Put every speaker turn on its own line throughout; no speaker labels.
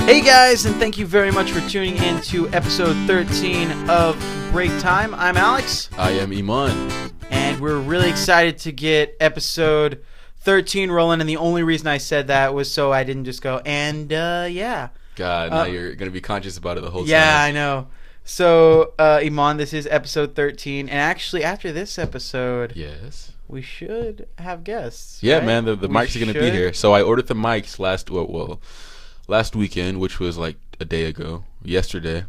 Hey guys, and thank you very much for tuning in to episode 13 of Break Time. I'm Alex.
I am Eman.
And we're really excited to get episode 13 rolling, and the only reason I said that was so I didn't just go, yeah.
God, now you're going to be conscious about it the whole time.
Yeah, I know. So, Eman, this is episode 13, and actually after this episode...
Yes.
We should have guests.
Yeah,
right?
man, the mics are going to be here. So I ordered the mics last weekend, which was like a day ago, yesterday.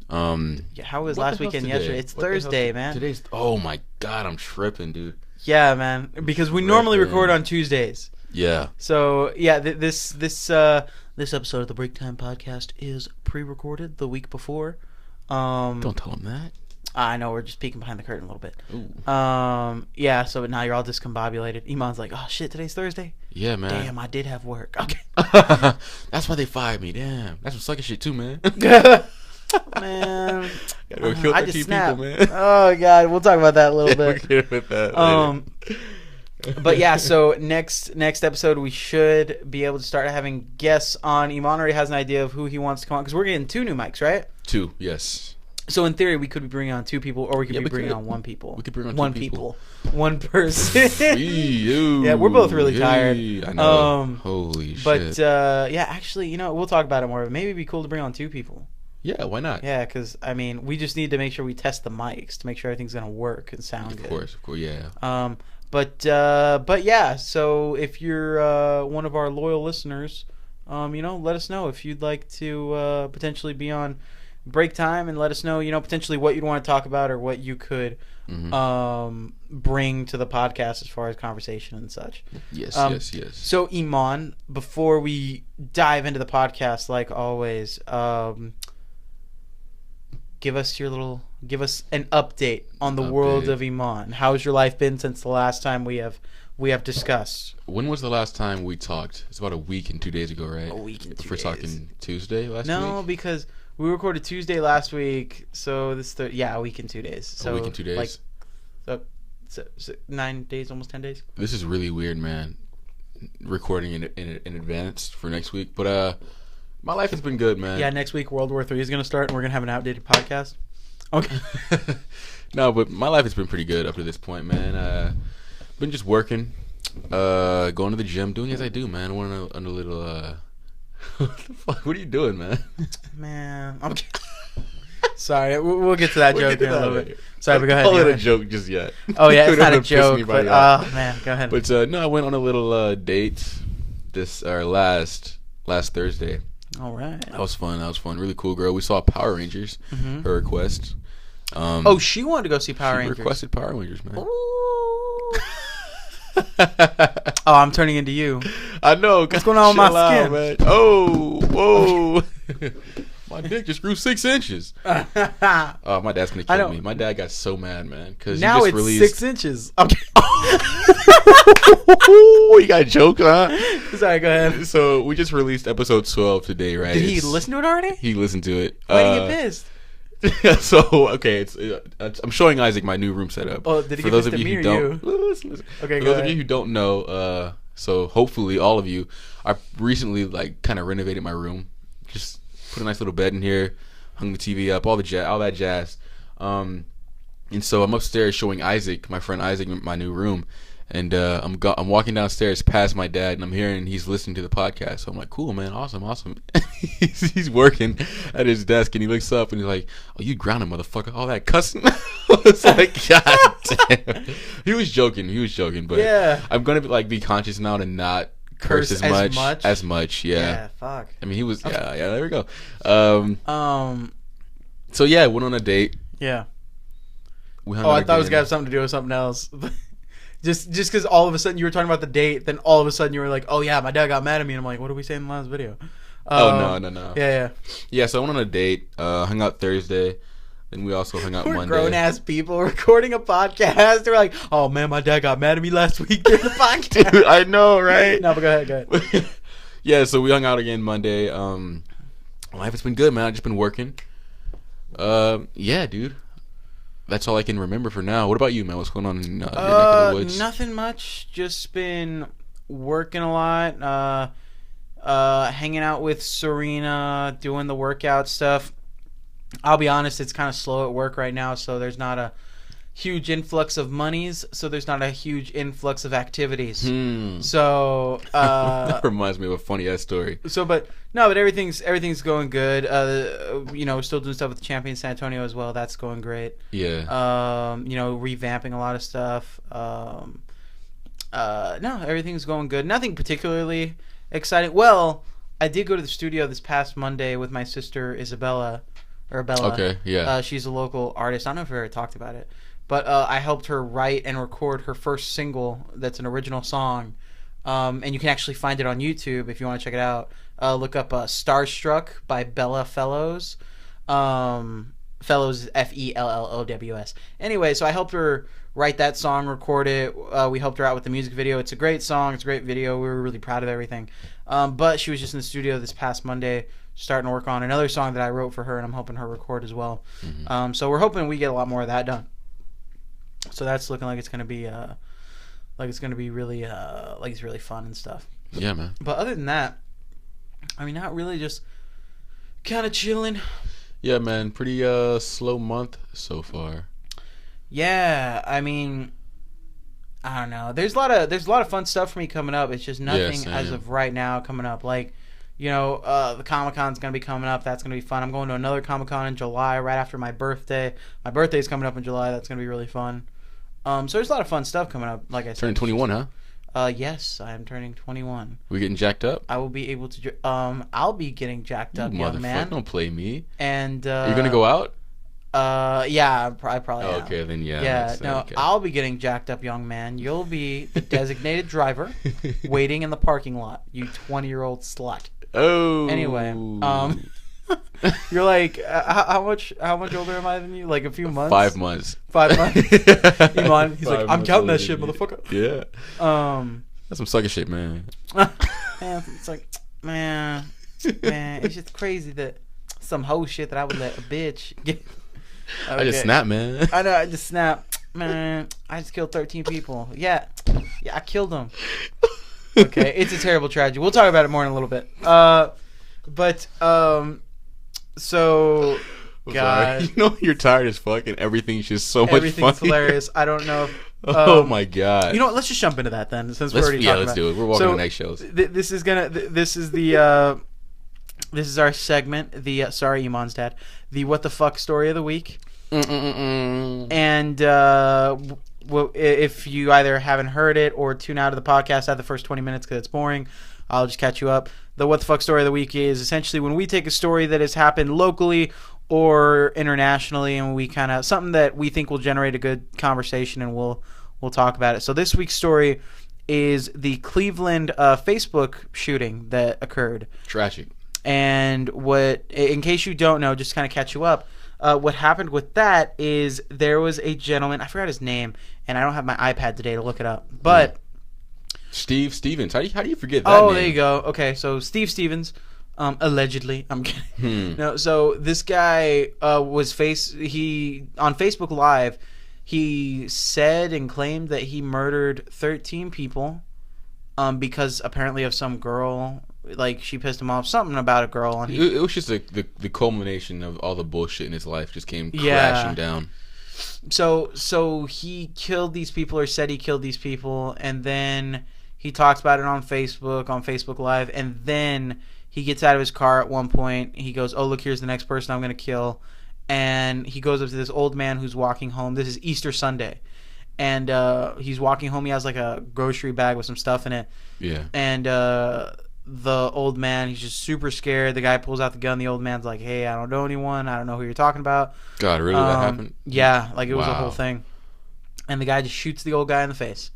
How was last weekend yesterday? It's Thursday, man.
Oh my God, I'm tripping, dude.
Yeah, man, because we normally record on Tuesdays.
Yeah.
So yeah, this episode of the Break Time podcast is pre-recorded the week before.
Don't tell them that.
I know, we're just peeking behind the curtain a little bit.
Ooh.
Yeah, so now you're all discombobulated. Iman's like, oh shit, today's Thursday?
Yeah, man.
Damn, I did have work. Okay.
That's why they fired me. Damn. That's some sucking shit too, man.
Man.
I just snapped. People, man.
Oh, God. We'll talk about that a little bit.
We'll get with that
But yeah, so next episode we should be able to start having guests on. Eman already has an idea of who he wants to come on, because we're getting 2 new mics, right?
2, yes.
So in theory, we could be bringing on 2 people, or we could be bringing on 1 people.
We could bring on
1
2 people.
1 person.
Yeah,
we're both really tired.
I know. Holy shit.
But yeah, actually, we'll talk about it more. Maybe it'd be cool to bring on 2 people.
Yeah, why not?
Yeah, because I mean, we just need to make sure we test the mics to make sure everything's gonna work and sound good.
Of course, yeah.
But yeah. So if you're one of our loyal listeners, let us know if you'd like to potentially be on Break Time, and let us know, potentially what you'd want to talk about or what you could bring to the podcast as far as conversation and such.
Yes.
So Eman, before we dive into the podcast, like always, give us an update on the world of Eman. How's your life been since the last time we have discussed?
When was the last time we talked? It's about a week and 2 days ago, right?
A week and 2 days.
If we're talking Tuesday last week?
No, because we recorded Tuesday last week, so this a week and 2 days. So
a week and 2 days?
So 9 days, almost 10 days.
This is really weird, man. Recording in advance for next week, but my life has been good, man.
Yeah, next week World War III is going to start, and we're going to have an outdated podcast. Okay.
No, but my life has been pretty good up to this point, man. Been just working, going to the gym, doing as I do, man. On a little what the fuck? What are you doing, man?
Man, I'm sorry. We'll get to that joke in a little bit. Sorry, but go ahead.
Call it a joke just yet.
Oh yeah, it's not a joke, but man, go ahead.
But no, I went on a little date last Thursday.
All right.
That was fun. Really cool girl. We saw Power Rangers. Her request.
She wanted to go see Power Rangers.
She requested Power Rangers, man.
Oh, I'm turning into you.
I know.
What's going on with my skin?
Man. Oh, whoa. My dick just grew 6 inches. Oh, my dad's going to kill me. My dad got so mad, man. Because
now
he just
it's 6 inches. Okay.
You got a joke, huh?
Sorry, go ahead.
So we just released episode 12 today, right?
Did he listen to it already?
He listened to it.
Why did he get pissed?
So okay, I'm showing Isaac my new room setup.
Oh, did he give this to me or you?
Listen.
Okay,
for those of you who don't know, so hopefully all of you, I recently kind of renovated my room. Just put a nice little bed in here, hung the TV up, all that jazz. And so I'm upstairs showing Isaac, my friend Isaac, my new room. And I'm walking downstairs past my dad, and I'm hearing he's listening to the podcast. So I'm like, cool, man, awesome. he's working at his desk, and he looks up, and he's like, oh, you grounded, motherfucker. All that cussing. I was like, God damn. He was joking, but
yeah. I'm
going to be conscious now to not curse as much.
Yeah, fuck.
I mean, he was, yeah, there we go. So, yeah, went on a date.
Yeah. I thought it was going to have something to do with something else. Just because all of a sudden you were talking about the date, then all of a sudden you were like, oh yeah, my dad got mad at me, and I'm like, what did we say in the last video?
No.
Yeah.
So I went on a date, hung out Thursday, then we also hung out Monday.
Grown ass people recording a podcast. They're like, oh man, my dad got mad at me last week during the podcast.
Dude, I know, right?
No, but go ahead.
Yeah, so we hung out again Monday. Life has been good, man. I've just been working. Yeah, dude. That's all I can remember for now. What about you, man? What's going on in your neck of the woods?
Nothing much. Just been working a lot. hanging out with Serena, doing the workout stuff. I'll be honest, it's kind of slow at work right now, so there's not a huge influx of monies, so there's not a huge influx of activities. So
that reminds me of a funny ass story.
So, but no, but everything's going good. We're still doing stuff with the Champion San Antonio as well. That's going great.
Yeah.
Revamping a lot of stuff. No, everything's going good. Nothing particularly exciting. Well, I did go to the studio this past Monday with my sister Isabella. Or Bella.
Okay, yeah.
She's a local artist. I don't know if we ever talked about it. But I helped her write and record her first single that's an original song. And you can actually find it on YouTube if you want to check it out. Look up Starstruck by Bella Fellows. Fellows, Fellows. Anyway, so I helped her write that song, record it. We helped her out with the music video. It's a great song. It's a great video. We were really proud of everything. But she was just in the studio this past Monday starting to work on another song that I wrote for her, and I'm helping her record as well. Mm-hmm. So we're hoping we get a lot more of that done. So that's looking like it's gonna be really it's really fun and stuff.
Yeah, man.
But other than that, I mean, not really, just kind of chilling.
Yeah, man. Pretty slow month so far.
Yeah, I mean, I don't know. There's a lot of fun stuff for me coming up. It's just nothing as of right now coming up. Like, the Comic-Con's going to be coming up. That's going to be fun. I'm going to another Comic-Con in July right after my birthday. My birthday's coming up in July. That's going to be really fun. So there's a lot of fun stuff coming up, like I said.
Turning 21, huh?
Yes, I am turning 21.
We getting jacked up?
I will be able to... I'll be getting jacked up, young man.
Don't play me.
And...
Are you going to go out?
Yeah, I probably am.
Okay, then yeah.
Yeah, no,
okay.
I'll be getting jacked up, young man. You'll be the designated driver waiting in the parking lot, you 20-year-old slut.
Oh.
Anyway, you're like, how much older am I than you? Like a few months?
5 months.
5 months? Eman, he's like, I'm counting that shit, motherfucker.
Yeah. That's some sucker shit, man.
Man, it's like, man, it's just crazy that some hoe shit that I would let a bitch get. Okay.
I just snapped, man.
I know, I just snapped. Man, I just killed 13 people. Yeah, I killed them. Okay, it's a terrible tragedy. We'll talk about it more in a little bit. So, God.
Sorry. You're tired as fuck and everything's just so much fun.
Everything's hilarious. I don't know if...
oh my God.
You know what? Let's just jump into that then, since we're already talking about it.
Yeah, let's do it. We're walking on eggshells.
This is our segment, sorry, Eman's dad, the What the Fuck Story of the Week. And if you either haven't heard it or tune out of the podcast at the first 20 minutes because it's boring, I'll just catch you up. The What the Fuck Story of the Week is essentially when we take a story that has happened locally or internationally and we kind of, something that we think will generate a good conversation and we'll talk about it. So this week's story is the Cleveland Facebook shooting that occurred.
Tragic.
And in case you don't know, just to kind of catch you up, what happened with that is there was a gentleman, I forgot his name, and I don't have my iPad today to look it up, but...
Steve Stevens. How do you forget that
name?
There
you go. Okay, so Steve Stevens, allegedly, I'm kidding. No, so this guy was on Facebook Live, he said and claimed that he murdered 13 people because apparently of some girl... Like, she pissed him off. Something about a girl. And
it was just the culmination of all the bullshit in his life just came crashing down.
So he killed these people or said he killed these people. And then he talks about it on Facebook Live. And then he gets out of his car at one point. He goes, oh, look, here's the next person I'm going to kill. And he goes up to this old man who's walking home. This is Easter Sunday. And he's walking home. He has like a grocery bag with some stuff in it.
Yeah.
And... the old man, he's just super scared. The guy pulls out the gun. The old man's like, hey, I don't know anyone. I don't know who you're talking about.
God, really? That happened?
Yeah, like it was a whole thing. And the guy just shoots the old guy in the face.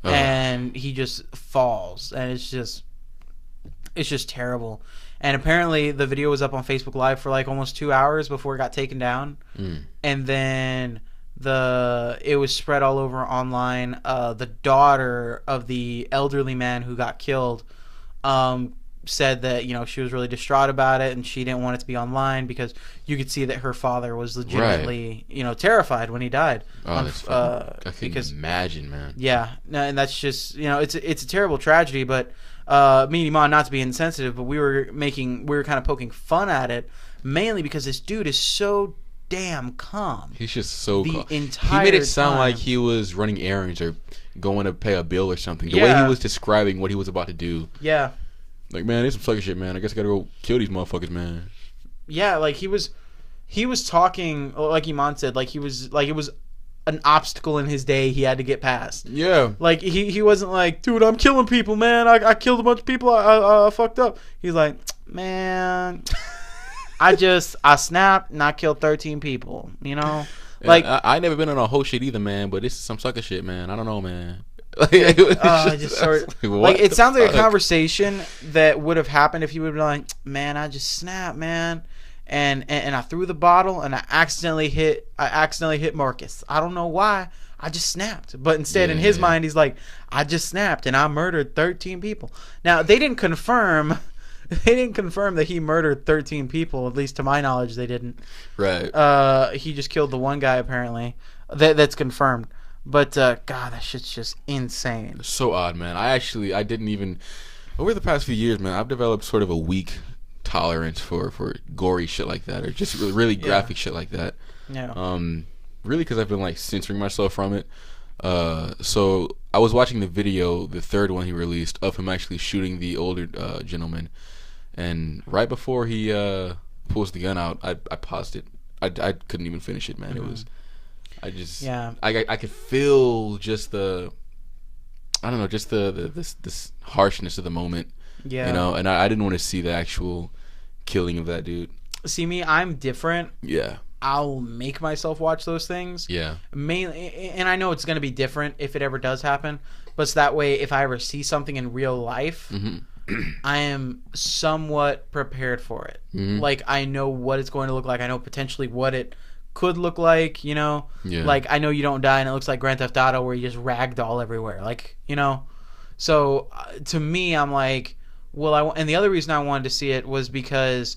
And he just falls. And it's just terrible. And apparently the video was up on Facebook Live for like almost 2 hours before it got taken down. And then it was spread all over online. The daughter of the elderly man who got killed said that she was really distraught about it and she didn't want it to be online because you could see that her father was legitimately terrified when he died.
Oh, that's fucking, I can't imagine, man.
Yeah, and that's just it's a terrible tragedy. But me and Eman, not to be insensitive, but we were kind of poking fun at it mainly because this dude is so damn calm.
He's just so calm.
He
made it sound like he was running errands or going to pay a bill or something. The way he was describing what he was about to do.
Yeah.
Like, man, there's some sucker shit, man. I guess I gotta go kill these motherfuckers, man.
Yeah, like he was talking like Eman said, like he was like it was an obstacle in his day he had to get past.
Yeah.
Like he wasn't like, dude, I'm killing people, man. I killed a bunch of people. I fucked up. He's like, man, I snapped and I killed 13 people. Like
I never been on a whole shit either, man. But this is some sucker shit, man. I don't know, man.
It sounds like a conversation that would have happened if you would have been like, man, I just snapped, man, and I threw the bottle and I accidentally hit Marcus. I don't know why. I just snapped. But instead, in his mind, he's like, I just snapped and I murdered 13 people. Now they didn't confirm that he murdered 13 people. At least to my knowledge, they didn't.
Right.
He just killed the one guy apparently. That's confirmed. But God, that shit's just insane.
So odd, man. I didn't even over the past few years, man. I've developed sort of a weak tolerance for gory shit like that, or just really graphic shit like that.
Yeah.
Really, because I've been like censoring myself from it. So I was watching the video, the third one he released, of him actually shooting the older gentleman, and right before he pulls the gun out, I paused it. I couldn't even finish it, man.
Mm-hmm.
It was. I could feel just the, I don't know, just this harshness of the moment.
Yeah.
And I didn't want to see the actual killing of that dude.
See me, I'm different.
Yeah.
I'll make myself watch those things.
Yeah.
Mainly, and I know it's going to be different if it ever does happen, but it's that way if I ever see something in real life, I am somewhat prepared for it.
Mm-hmm.
Like, I know what it's going to look like. I know potentially what it could look like,
Yeah.
Like, I know you don't die and it looks like Grand Theft Auto where you just ragdoll everywhere, like, So, to me, I'm like, well, and the other reason I wanted to see it was because,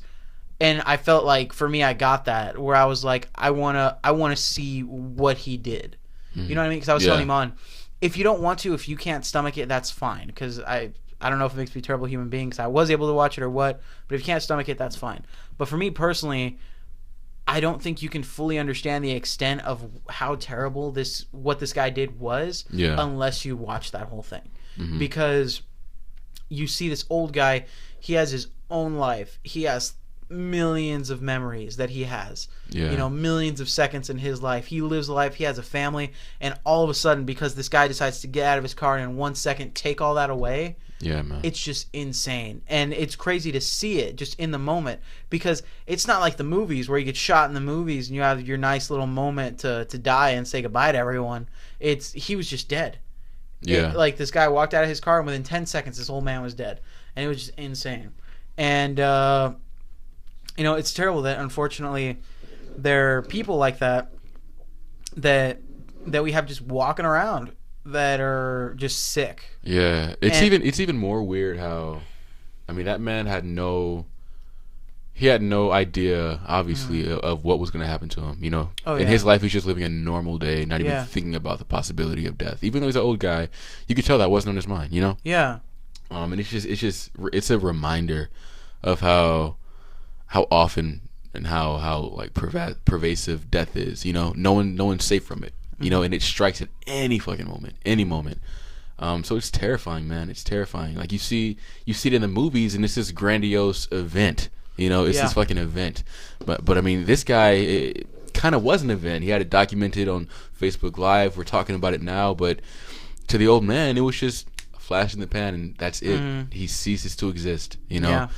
and I felt like, for me, I got that, where I was like, I wanna see what he did.
Mm-hmm.
You know what I mean? Because I was telling him on, if you don't want to, if you can't stomach it, that's fine. Because I don't know if it makes me a terrible human being because I was able to watch it or what, but if you can't stomach it, that's fine. But for me personally, I don't think you can fully understand the extent of how terrible what this guy did was unless you watch that whole thing. Mm-hmm. Because you see this old guy, he has his own life. He has millions of memories that he has.
Yeah.
Millions of seconds in his life. He lives a life, he has a family, and all of a sudden, because this guy decides to get out of his car and in 1 second take all that away,
yeah, man,
it's just insane. And it's crazy to see it just in the moment, because it's not like the movies where you get shot in the movies and you have your nice little moment to die and say goodbye to everyone. He was just dead.
Yeah.
Like, this guy walked out of his car and within 10 seconds this old man was dead. And it was just insane. And it's terrible that unfortunately there are people like that we have just walking around that are just sick.
Yeah, it's even more weird how, I mean, that man had no idea, obviously, of what was going to happen to him. In his life, he's just living a normal day, not even thinking about the possibility of death. Even though he's an old guy, you could tell that wasn't on his mind.
Yeah.
And it's a reminder of how often and how like pervasive death is. No one's safe from it. And it strikes at any fucking moment, any moment. So it's terrifying, man. It's terrifying. Like, you see it in the movies, and it's this grandiose event. It's this fucking event. But I mean, this guy, it kind of was an event. He had it documented on Facebook Live. We're talking about it now, but to the old man, it was just a flash in the pan, and that's it. Mm-hmm. He ceases to exist. Yeah.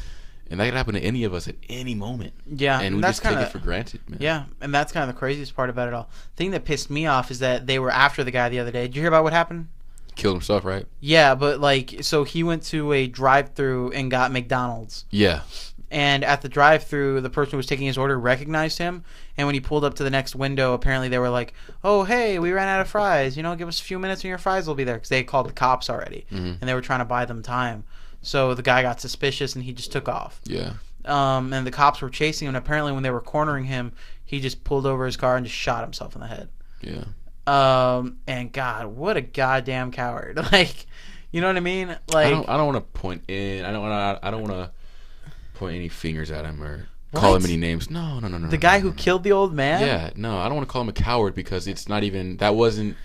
And that could happen to any of us at any moment.
Yeah.
And we just take it for granted, man.
Yeah, and that's kind of the craziest part about it all. The thing that pissed me off is that they were after the guy the other day. Did you hear about what happened?
Killed himself, right?
Yeah, but so he went to a drive-thru and got McDonald's.
Yeah.
And at the drive-thru, the person who was taking his order recognized him. And when he pulled up to the next window, apparently they were like, "Oh, hey, we ran out of fries. Give us a few minutes and your fries will be there." Because they had called the cops already. Mm-hmm. And they were trying to buy them time. So the guy got suspicious and he just took off.
Yeah.
And the cops were chasing him. And apparently, when they were cornering him, he just pulled over his car and just shot himself in the head.
Yeah.
And God, what a goddamn coward! Like, you know what I mean? Like,
I don't want to point in. I don't want to point any fingers at him or
What?
call him any names. No.
the guy who killed the old man.
Yeah, no, I don't want to call him a coward because it's not even that wasn't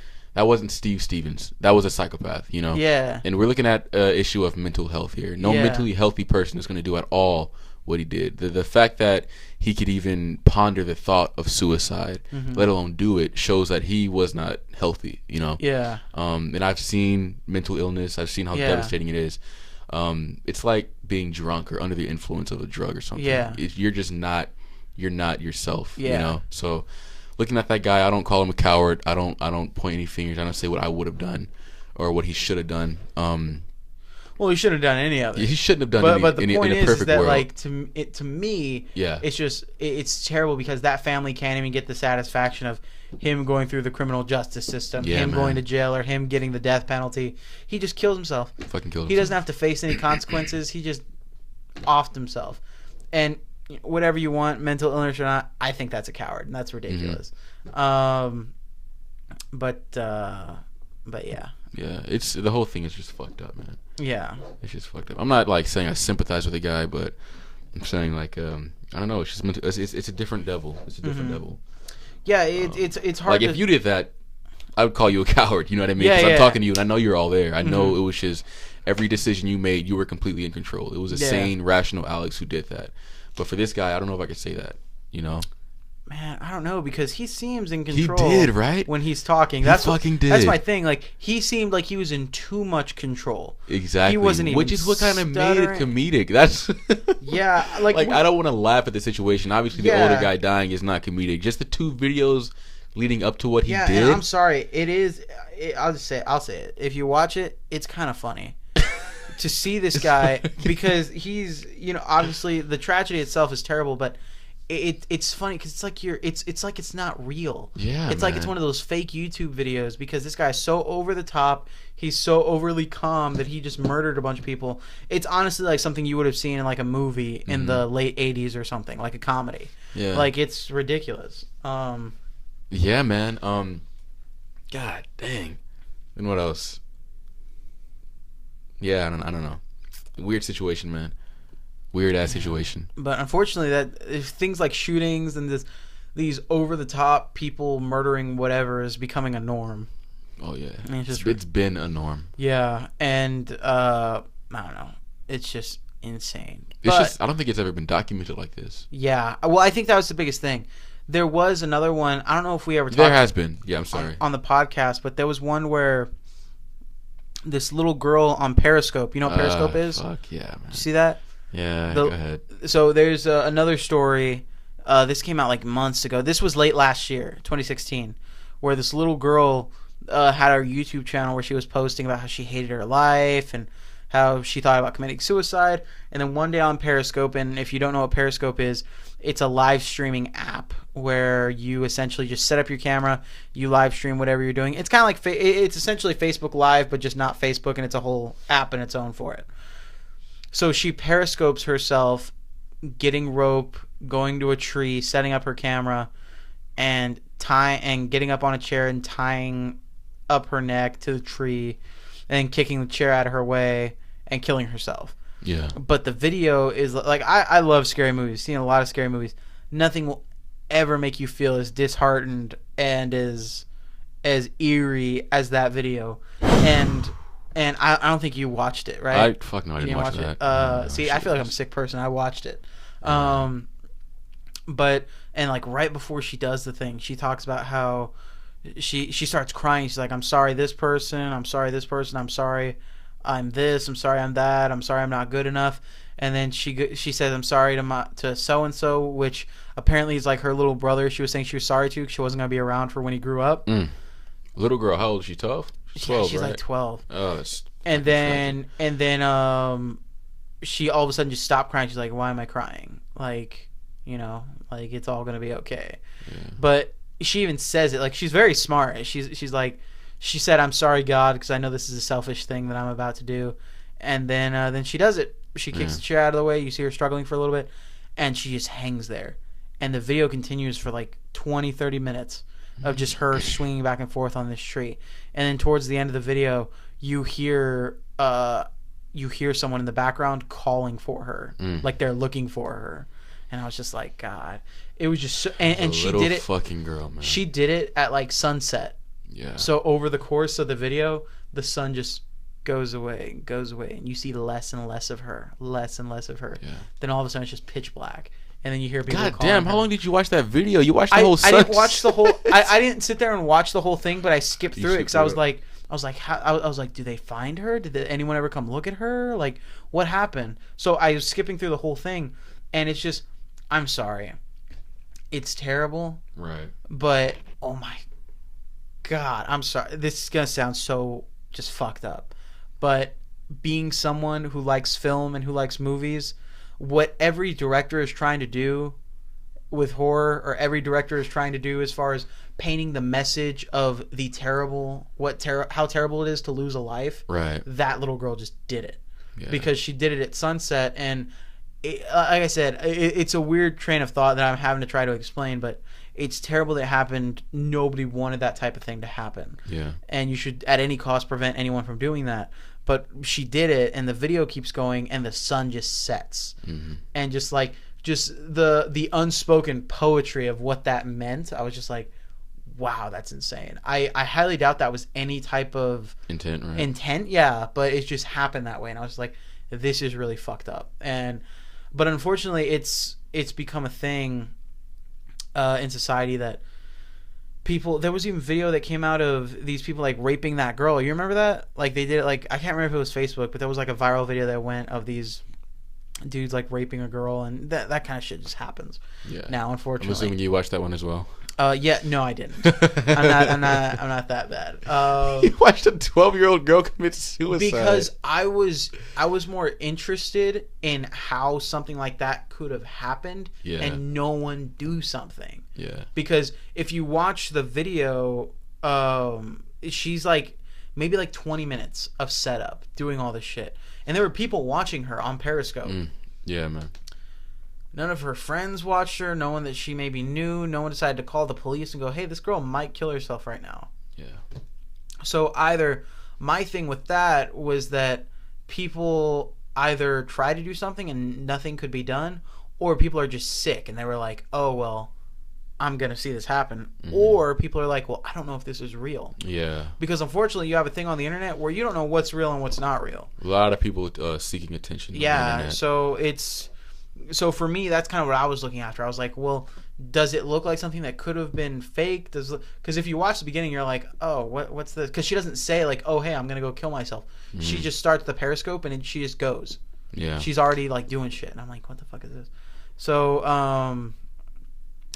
Steve Stevens. That was a psychopath, you know.
Yeah.
And we're looking at an issue of mental health here. No
Yeah.
mentally healthy person is going to do at all what he did. The fact that he could even ponder the thought of suicide, let alone do it, shows that he was not healthy, you know.
Yeah.
And I've seen mental illness. I've seen how
Yeah.
devastating it is. It's like being drunk or under the influence of a drug or something.
Yeah.
You're just not. You're not yourself.
Yeah.
You know. So, looking at that guy, I don't call him a coward. I don't point any fingers. I don't say what I would have done, or what he should have done.
Well, he shouldn't have done any of it.
He shouldn't have done
But the
any
point
in a
is
perfect
that,
world.
like, to me,
Yeah.
it's just it's terrible because that family can't even get the satisfaction of him going through the criminal justice system,
Yeah,
him
man.
going to jail, or him getting the death penalty. He just kills himself.
Fucking killed
He
himself.
doesn't have to face any consequences. He just offed himself. And whatever you want, mental illness or not, I think that's a coward, and that's ridiculous. But yeah.
Yeah, it's the whole thing is just fucked up, man.
Yeah.
It's just fucked up. I'm not like saying I sympathize with the guy, but I'm saying like I don't know. It's just it's a different devil. It's a different devil.
Yeah, it's hard
Like
to...
if you did that, I would call you a coward. You know what I mean?
Yeah,
'Cause
yeah.
I'm talking to you, and I know you're all there. I know it was just every decision you made, you were completely in control. It was a
Yeah.
sane, rational Alex who did that. But for this guy, I don't know if I could say that. You know?
Man, I don't know because he seems in
He
control.
did, right?
When he's talking,
He fucking did.
That's my thing. Like he seemed like he was in too much control.
Exactly.
He wasn't even
Which is what kind of made it
stuttering.
comedic. That's
Yeah, like
I don't want to laugh at the situation. Obviously, the
Yeah.
older guy dying is not comedic. Just the two videos leading up to what he
yeah.
did.
And I'm sorry, it is. I'll say it. If you watch it, it's kind of funny to see this guy because he's obviously the tragedy itself is terrible, but it's funny because it's like it's like it's not real.
Yeah,
it's like it's
man.
one of those fake YouTube videos because this guy's so over the top. He's so overly calm that he just murdered a bunch of people. It's honestly like something you would have seen in like a movie in the late '80s or something, like a comedy.
Yeah.
Like it's ridiculous.
Yeah, man. God dang. And what else? Yeah, I don't know. Weird situation, man. Weird ass situation.
But unfortunately, that if things like shootings and these over the top people murdering whatever is becoming a norm.
Oh yeah.
I mean,
It's been a norm.
Yeah, and I don't know. It's just insane.
It's
But,
just I don't think it's ever been documented like this.
yeah. Well, I think that was the biggest thing. There was another one. I don't know if we ever talked
There has been. Yeah, I'm sorry.
on the podcast, but there was one where this little girl on Periscope. You know what Periscope is?
Fuck yeah, man.
You see that?
Yeah,
The-
go ahead.
So there's another story. This came out like months ago. This was late last year, 2016, where this little girl had her YouTube channel where she was posting about how she hated her life and how she thought about committing suicide. And then one day on Periscope, and if you don't know what Periscope is, it's a live streaming app where you essentially just set up your camera, you live stream whatever you're doing. It's kind of like it's essentially Facebook Live, but just not Facebook, and it's a whole app in its own for it. So she periscopes herself getting rope, going to a tree, setting up her camera, and getting up on a chair and tying up her neck to the tree, and kicking the chair out of her way and killing herself.
Yeah.
But the video is like I love scary movies. Seen a lot of scary movies. Nothing will ever make you feel as disheartened and as eerie as that video. And I don't think you watched it, right?
Fuck no, I
You
didn't watch
it.
that.
See, I feel like I'm a sick person. I watched it. But like right before she does the thing, she talks about how she starts crying. She's like, "I'm sorry, this person. I'm sorry, this person. I'm sorry, I'm this. I'm sorry, I'm that. I'm sorry, I'm not good enough." And then she says, "I'm sorry to so and so," which apparently is like her little brother. She was saying she was sorry to. She wasn't gonna be around for when he grew up.
Little girl, how old is she? 12? She's 12,
She's
right?
like 12.
Oh, that's
And then she all of a sudden just stopped crying. She's like, "Why am I crying? Like, like it's all gonna be okay."
Yeah.
But she even says it like she's very smart. She's like, she said, "I'm sorry, God, because I know this is a selfish thing that I'm about to do, And then she does it. She kicks the chair out of the way. You see her struggling for a little bit, and she just hangs there. And the video continues for like 20, 30 minutes of just her swinging back and forth on this tree. And then towards the end of the video, you hear someone in the background calling for her, like they're looking for her. And I was just like, God, it was just so, and she did it.
Fucking girl, man.
She did it at like sunset.
Yeah.
So over the course of the video, the sun just goes away, and you see less and less of her.
Yeah.
Then all of a sudden, it's just pitch black. And then you hear people.
God damn! How long did you watch that video? You watched the whole.
I didn't watch the whole. I didn't sit there and watch the whole thing, but I skipped through it because I was like, do they find her? Did anyone ever come look at her? Like, what happened? So I was skipping through the whole thing, and it's just, I'm sorry, it's terrible.
Right.
But oh my God, I'm sorry. This is gonna sound so just fucked up, but being someone who likes film and who likes movies, what every director is trying to do with horror, or every director is trying to do as far as painting the message of the how terrible it is to lose a life.
Right.
That little girl just did it.
Yeah.
Because she did it at sunset, and like I said, it's a weird train of thought that I'm having to try to explain, but it's terrible that it happened. Nobody wanted that type of thing to happen.
Yeah. And
you should, at any cost, prevent anyone from doing that. But she did it, and the video keeps going, and the sun just sets. Mm-hmm. And just the unspoken poetry of what that meant, I was just like, wow, that's insane. I highly doubt that was any type of
intent, right?
Intent, yeah, but it just happened that way, and I was like, this is really fucked up. But unfortunately, it's become a thing in society that people. There was even video that came out of these people like raping that girl. You remember that? Like they did it. Like I can't remember if it was Facebook, but there was like a viral video that went of these dudes like raping a girl, and that kind of shit just happens. Yeah. Now, unfortunately,
I'm assuming you watched that one as well.
Yeah, no, I didn't. I'm not that bad.
You watched a 12-year-old girl commit suicide
because I was more interested in how something like that could have happened, and no one do something.
Yeah.
Because if you watch the video, she's like maybe like 20 minutes of setup doing all this shit, and there were people watching her on Periscope.
Yeah, man.
None of her friends watched her. No one that she maybe knew. No one decided to call the police and go, hey, this girl might kill herself right now.
Yeah.
So either my thing with that was that people either try to do something and nothing could be done, or people are just sick and they were like, oh, well, I'm going to see this happen. Mm-hmm. Or people are like, well, I don't know if this is real.
Yeah.
Because unfortunately, you have a thing on the internet where you don't know what's real and what's not real.
A lot of people seeking attention.
Yeah. So for me, that's kind of what I was looking after. I was like, well, does it look like something that could have been fake? Because if you watch the beginning, you're like, oh, what's this? Because she doesn't say like, oh, hey, I'm going to go kill myself. Mm-hmm. She just starts the Periscope and she just goes.
Yeah.
She's already like doing shit. And I'm like, what the fuck is this? So,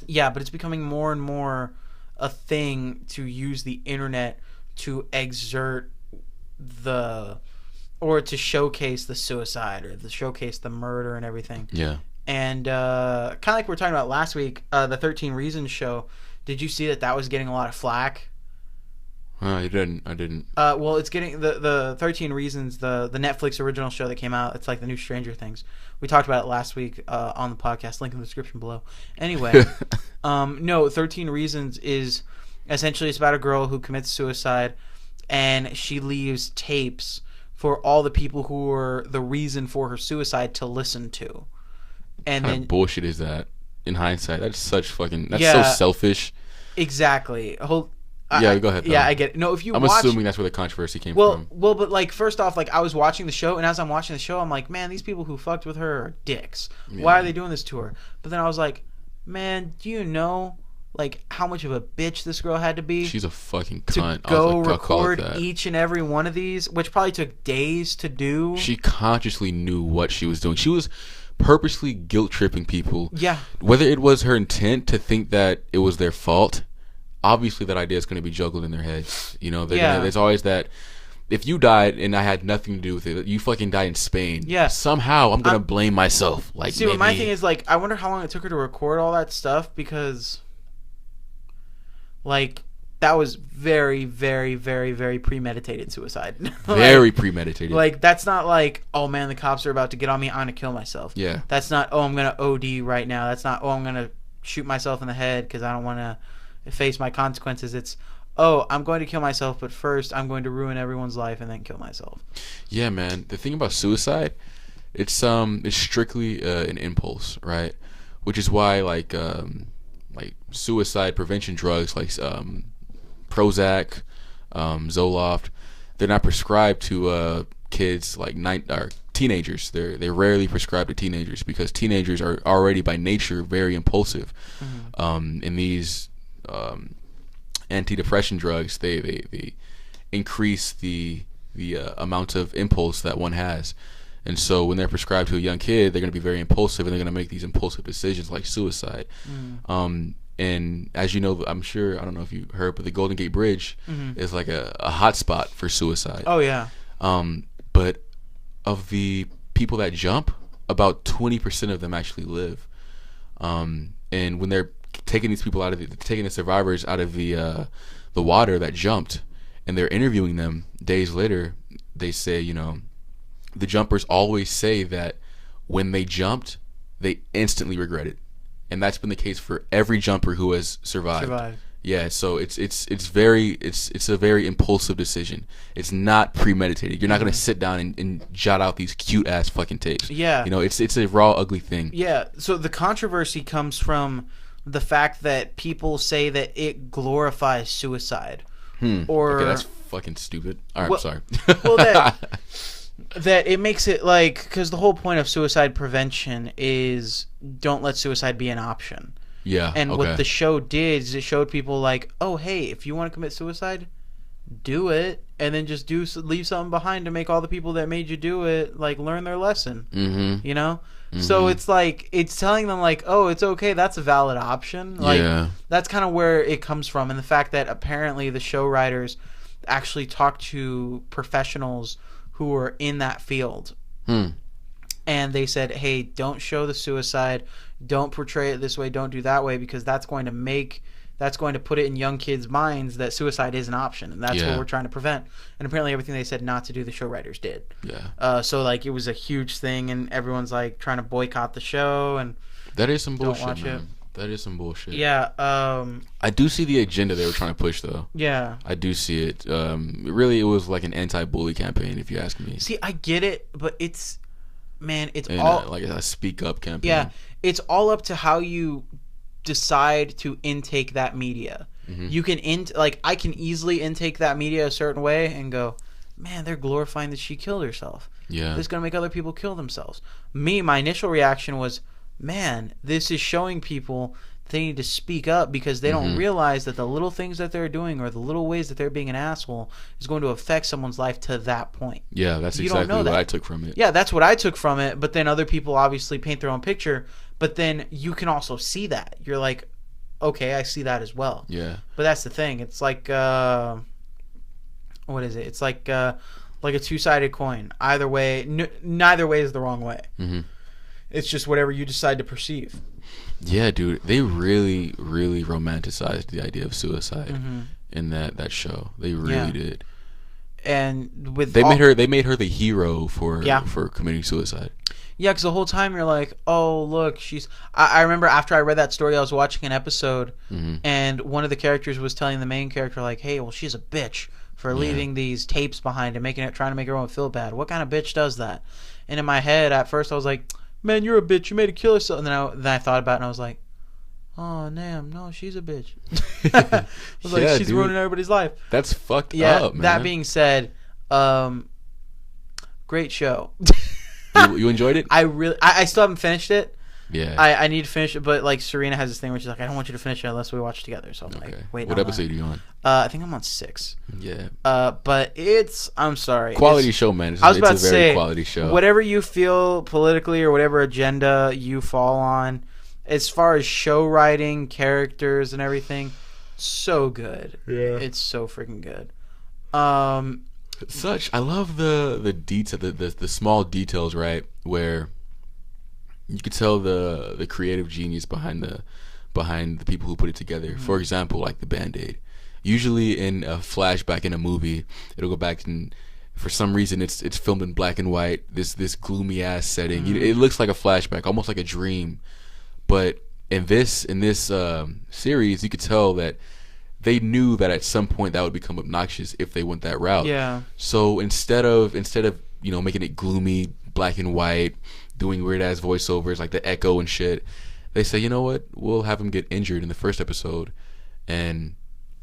yeah, but it's becoming more and more a thing to use the internet to exert or to showcase the suicide or to showcase the murder and everything.
Yeah.
And kind of like we were talking about last week, the 13 Reasons show, did you see that was getting a lot of flack?
I didn't.
Well, it's getting the 13 Reasons, the Netflix original show that came out. It's like the new Stranger Things. We talked about it last week on the podcast. Link in the description below. Anyway, no, 13 Reasons is essentially it's about a girl who commits suicide, and she leaves tapes for all the people who were the reason for her suicide to listen to. And
what kind of bullshit is that? In hindsight, that's so selfish.
Exactly.
Go ahead.
Yeah, I get it. No, if you
I'm assuming that's where the controversy came from.
Well, but like first off, like I was watching the show, and as I'm watching the show, I'm like, man, these people who fucked with her are dicks. Yeah. Why are they doing this to her? But then I was like, man, do you know like how much of a bitch this girl had to be?
She's a fucking cunt.
To go record each and every one of these, which probably took days to do.
She consciously knew what she was doing. She was purposely guilt tripping people.
Yeah.
Whether it was her intent to think that it was their fault, obviously that idea is going to be juggled in their heads. You know, there's always that. If you died and I had nothing to do with it, you fucking died in Spain.
Yeah.
Somehow I'm gonna blame myself. Like,
see, my thing is like, I wonder how long it took her to record all that stuff because, like, that was very, very, very, very premeditated suicide.
Very premeditated.
Like, that's not like, oh man, the cops are about to get on me, I'm gonna kill myself.
Yeah.
That's not, oh, I'm gonna OD right now. That's not, oh, I'm gonna shoot myself in the head because I don't want to face my consequences. It's, oh, I'm going to kill myself, but first I'm going to ruin everyone's life and then kill myself.
Yeah, man. The thing about suicide, it's strictly an impulse, right? Which is why like suicide prevention drugs like Prozac, Zoloft, they're not prescribed to kids like or teenagers. They're rarely prescribed to teenagers because teenagers are already by nature very impulsive. And these antidepressant drugs, they increase the amount of impulse that one has. And so when they're prescribed to a young kid, they're going to be very impulsive, and they're going to make these impulsive decisions like suicide. And as you know, I'm sure, I don't know if you heard, but the Golden Gate Bridge is like a hot spot for suicide.
Oh, yeah.
But of the people that jump, about 20% of them actually live. And when they're taking these people taking the survivors out of the water that jumped, and they're interviewing them days later, they say, you know, the jumpers always say that when they jumped, they instantly regret it, and that's been the case for every jumper who has survived. Yeah, so it's a very impulsive decision. It's not premeditated. You're not gonna sit down and jot out these cute ass fucking tapes.
Yeah,
you know, it's a raw, ugly thing.
Yeah, so the controversy comes from the fact that people say that it glorifies suicide, or
okay, that's fucking stupid. All right,
well,
I'm sorry.
Well, that it makes it like, because the whole point of suicide prevention is don't let suicide be an option.
Yeah.
And what the show did is it showed people like, oh, hey, if you want to commit suicide, do it, and then just leave something behind to make all the people that made you do it like learn their lesson. You know. So it's like, it's telling them like, oh, it's okay, that's a valid option. Like, that's kind of where it comes from, and the fact that apparently the show writers actually talked to professionals who are in that field, and they said, hey, don't show the suicide, don't portray it this way, don't do that way, because that's going to put it in young kids' minds that suicide is an option, and that's what we're trying to prevent. And apparently everything they said not to do, the show writers did. So like, it was a huge thing, and everyone's like trying to boycott the show, and
that is some bullshit,
don't watch
man.
it.
That is some bullshit.
Yeah.
I do see the agenda they were trying to push, though.
Yeah.
I do see it. Really, it was like an anti-bully campaign, if you ask me.
See, I get it, but it's
And
all
like a speak up campaign.
Yeah, it's all up to how you decide to intake that media. You can I can easily intake that media a certain way and go, man, they're glorifying that she killed herself.
Yeah.
This is going to make other people kill themselves. My initial reaction was, man, this is showing people they need to speak up, because they don't realize that the little things that they're doing or the little ways that they're being an asshole is going to affect someone's life to that point.
Yeah, that's exactly what I took from it.
Yeah, that's what I took from it, but then other people obviously paint their own picture, but then you can also see that. You're like, okay, I see that as well.
Yeah.
But that's the thing. It's like, what is it? It's like a two-sided coin. Either way, neither way is the wrong way. It's just whatever you decide to perceive.
Yeah, dude, they really, really romanticized the idea of suicide in that show. They really did.
And with
they made her the hero for committing suicide.
Yeah, because the whole time you're like, oh, look, she's... I remember after I read that story, I was watching an episode, and one of the characters was telling the main character, like, hey, well, she's a bitch for leaving these tapes behind and trying to make everyone feel bad. What kind of bitch does that? And in my head, at first, I was like, man, you're a bitch. You made her kill herself. And then I thought about it, and I was like, oh, damn, no, she's a bitch. I was like, she's ruining everybody's life.
That's fucked up, man.
That being said, great show.
You enjoyed it?
I still haven't finished it.
Yeah.
I need to finish it, but like Serena has this thing where she's like, I don't want you to finish it unless we watch it together. So I'm like, wait.
What episode are you on?
I think I'm on 6.
Yeah.
But I'm sorry.
Quality show, man.
I was about to
say, very quality show.
Whatever you feel politically or whatever agenda you fall on, as far as show writing, characters, and everything, so good.
Yeah.
It's so freaking good.
I love the detail, the small details, right, where you could tell the creative genius behind the people who put it together. For example, like the Band-Aid. Usually in a flashback in a movie, it'll go back and for some reason it's filmed in black and white. This gloomy ass setting. It looks like a flashback, almost like a dream. But in this series, you could tell that they knew that at some point that would become obnoxious if they went that route.
Yeah.
So instead of making it gloomy, black and white, doing weird ass voiceovers like the echo and shit, they say, you know what? We'll have him get injured in the first episode, and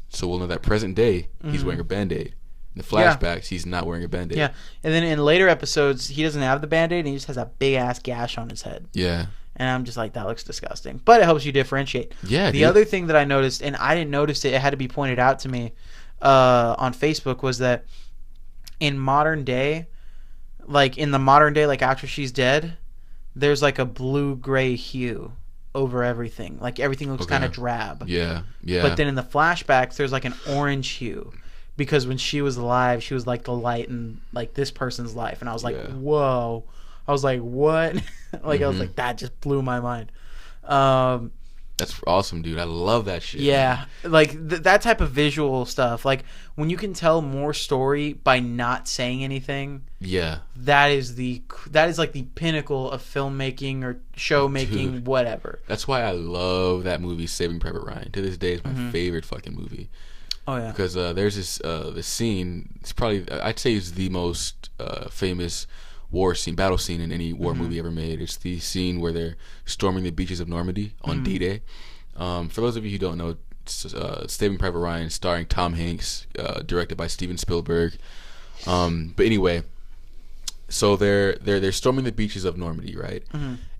so we'll know that present day he's wearing a Band-Aid. In the flashbacks, he's not wearing a Band-Aid.
Yeah, and then in later episodes, he doesn't have the Band-Aid, and he just has a big-ass gash on his head.
Yeah.
And I'm just like, that looks disgusting. But it helps you differentiate.
Yeah,
the other thing that I noticed, and I didn't notice it, it had to be pointed out to me on Facebook, was that in modern day, like after she's dead, there's like a blue-gray hue over everything. Like everything looks kind of drab.
Yeah, yeah.
But then in the flashbacks, there's like an orange hue. Because when she was alive, she was like the light in like this person's life. And I was like, whoa. I was like, what? I was like, that just blew my mind.
That's awesome, dude. I love that shit.
Yeah. Like that type of visual stuff. Like when you can tell more story by not saying anything.
Yeah.
That is like the pinnacle of filmmaking or show making, dude, whatever.
That's why I love that movie, Saving Private Ryan. To this day, it's my favorite fucking movie.
Oh yeah,
because there's this scene. It's probably, I'd say, it's the most famous battle scene in any war movie ever made. It's the scene where they're storming the beaches of Normandy on D-Day. For those of you who don't know, it's, Saving Private Ryan, starring Tom Hanks, directed by Steven Spielberg. But anyway, so they're storming the beaches of Normandy, right?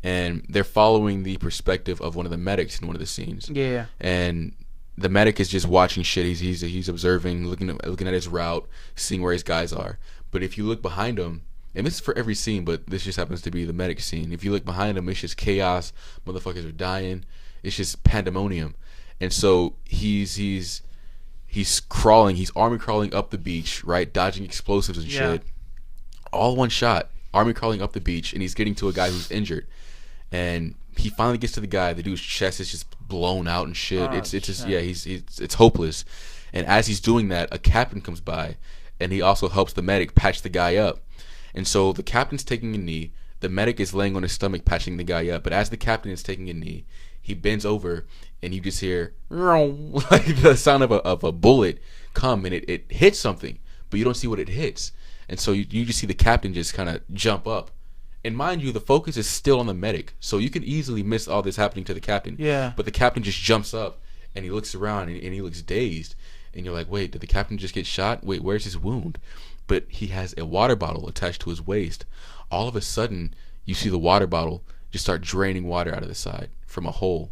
And they're following the perspective of one of the medics in one of the scenes.
Yeah,
and the medic is just watching shit. He's observing, looking at his route, seeing where his guys are. But if you look behind him, and this is for every scene, but this just happens to be the medic scene. If you look behind him, it's just chaos. Motherfuckers are dying. It's just pandemonium. And so he's crawling. He's army crawling up the beach, right, dodging explosives and shit. All one shot. Army crawling up the beach, and he's getting to a guy who's injured. And he finally gets to the guy. The dude's chest is just blown out and shit. It's just it's hopeless. And as he's doing that, a captain comes by, and he also helps the medic patch the guy up. And so the captain's taking a knee. The medic is laying on his stomach patching the guy up. But as the captain is taking a knee, he bends over, and you just hear like the sound of a bullet come, and it hits something, but you don't see what it hits. And so you just see the captain just kind of jump up. And mind you, the focus is still on the medic, so you can easily miss all this happening to the captain.
Yeah.
But the captain just jumps up, and he looks around, and he looks dazed. And you're like, wait, did the captain just get shot? Wait, where's his wound? But he has a water bottle attached to his waist. All of a sudden, you see the water bottle just start draining water out of the side from a hole.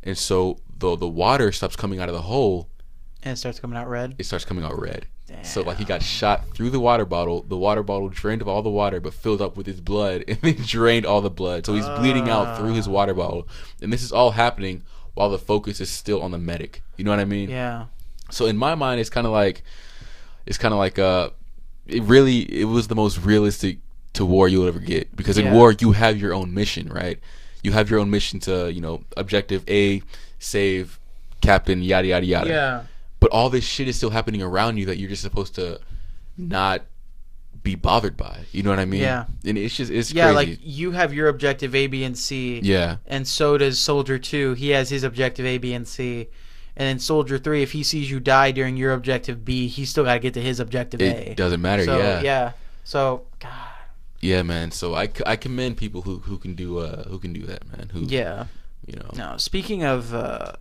And so the water stops coming out of the hole.
And it starts coming out red?
It starts coming out red.
Damn.
So like he got shot through the water bottle. The water bottle drained of all the water, but filled up with his blood, and then drained all the blood. So he's bleeding out through his water bottle, and this is all happening while the focus is still on the medic. You know what I mean?
Yeah.
So in my mind, it's kind of like it was the most realistic to war you'll ever get, because in war you have your own mission, right? You have your own mission to, objective A, save captain, yada yada yada.
Yeah.
But all this shit is still happening around you that you're just supposed to not be bothered by. You know what I mean?
Yeah.
And it's crazy.
Like you have your objective A, B, and C.
Yeah.
And so does Soldier 2. He has his objective A, B, and C. And then Soldier 3, if he sees you die during your objective B, he's still got to get to his objective A.
It doesn't matter,
so,
yeah.
Yeah. So, God.
Yeah, man. So I commend people who can do that, man.
No, speaking of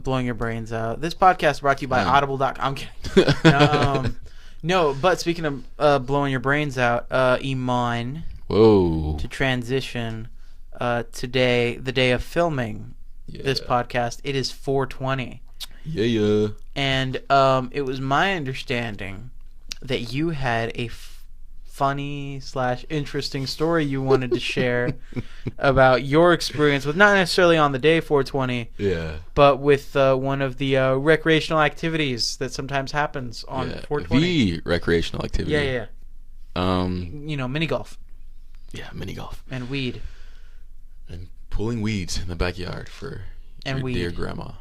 blowing your brains out, this podcast is brought to you by Audible.com. I'm kidding. No, but speaking of blowing your brains out, Eman.
Whoa.
To transition, today, the day of filming this podcast, it is 4/20.
Yeah.
And it was my understanding that you had a funny / interesting story you wanted to share about your experience with, not necessarily on the day 4/20, but with one of the recreational activities that sometimes happens on 4/20.
The recreational activity.
Yeah. Mini golf.
Yeah, mini golf.
And weed.
And pulling weeds in the backyard for your dear grandma.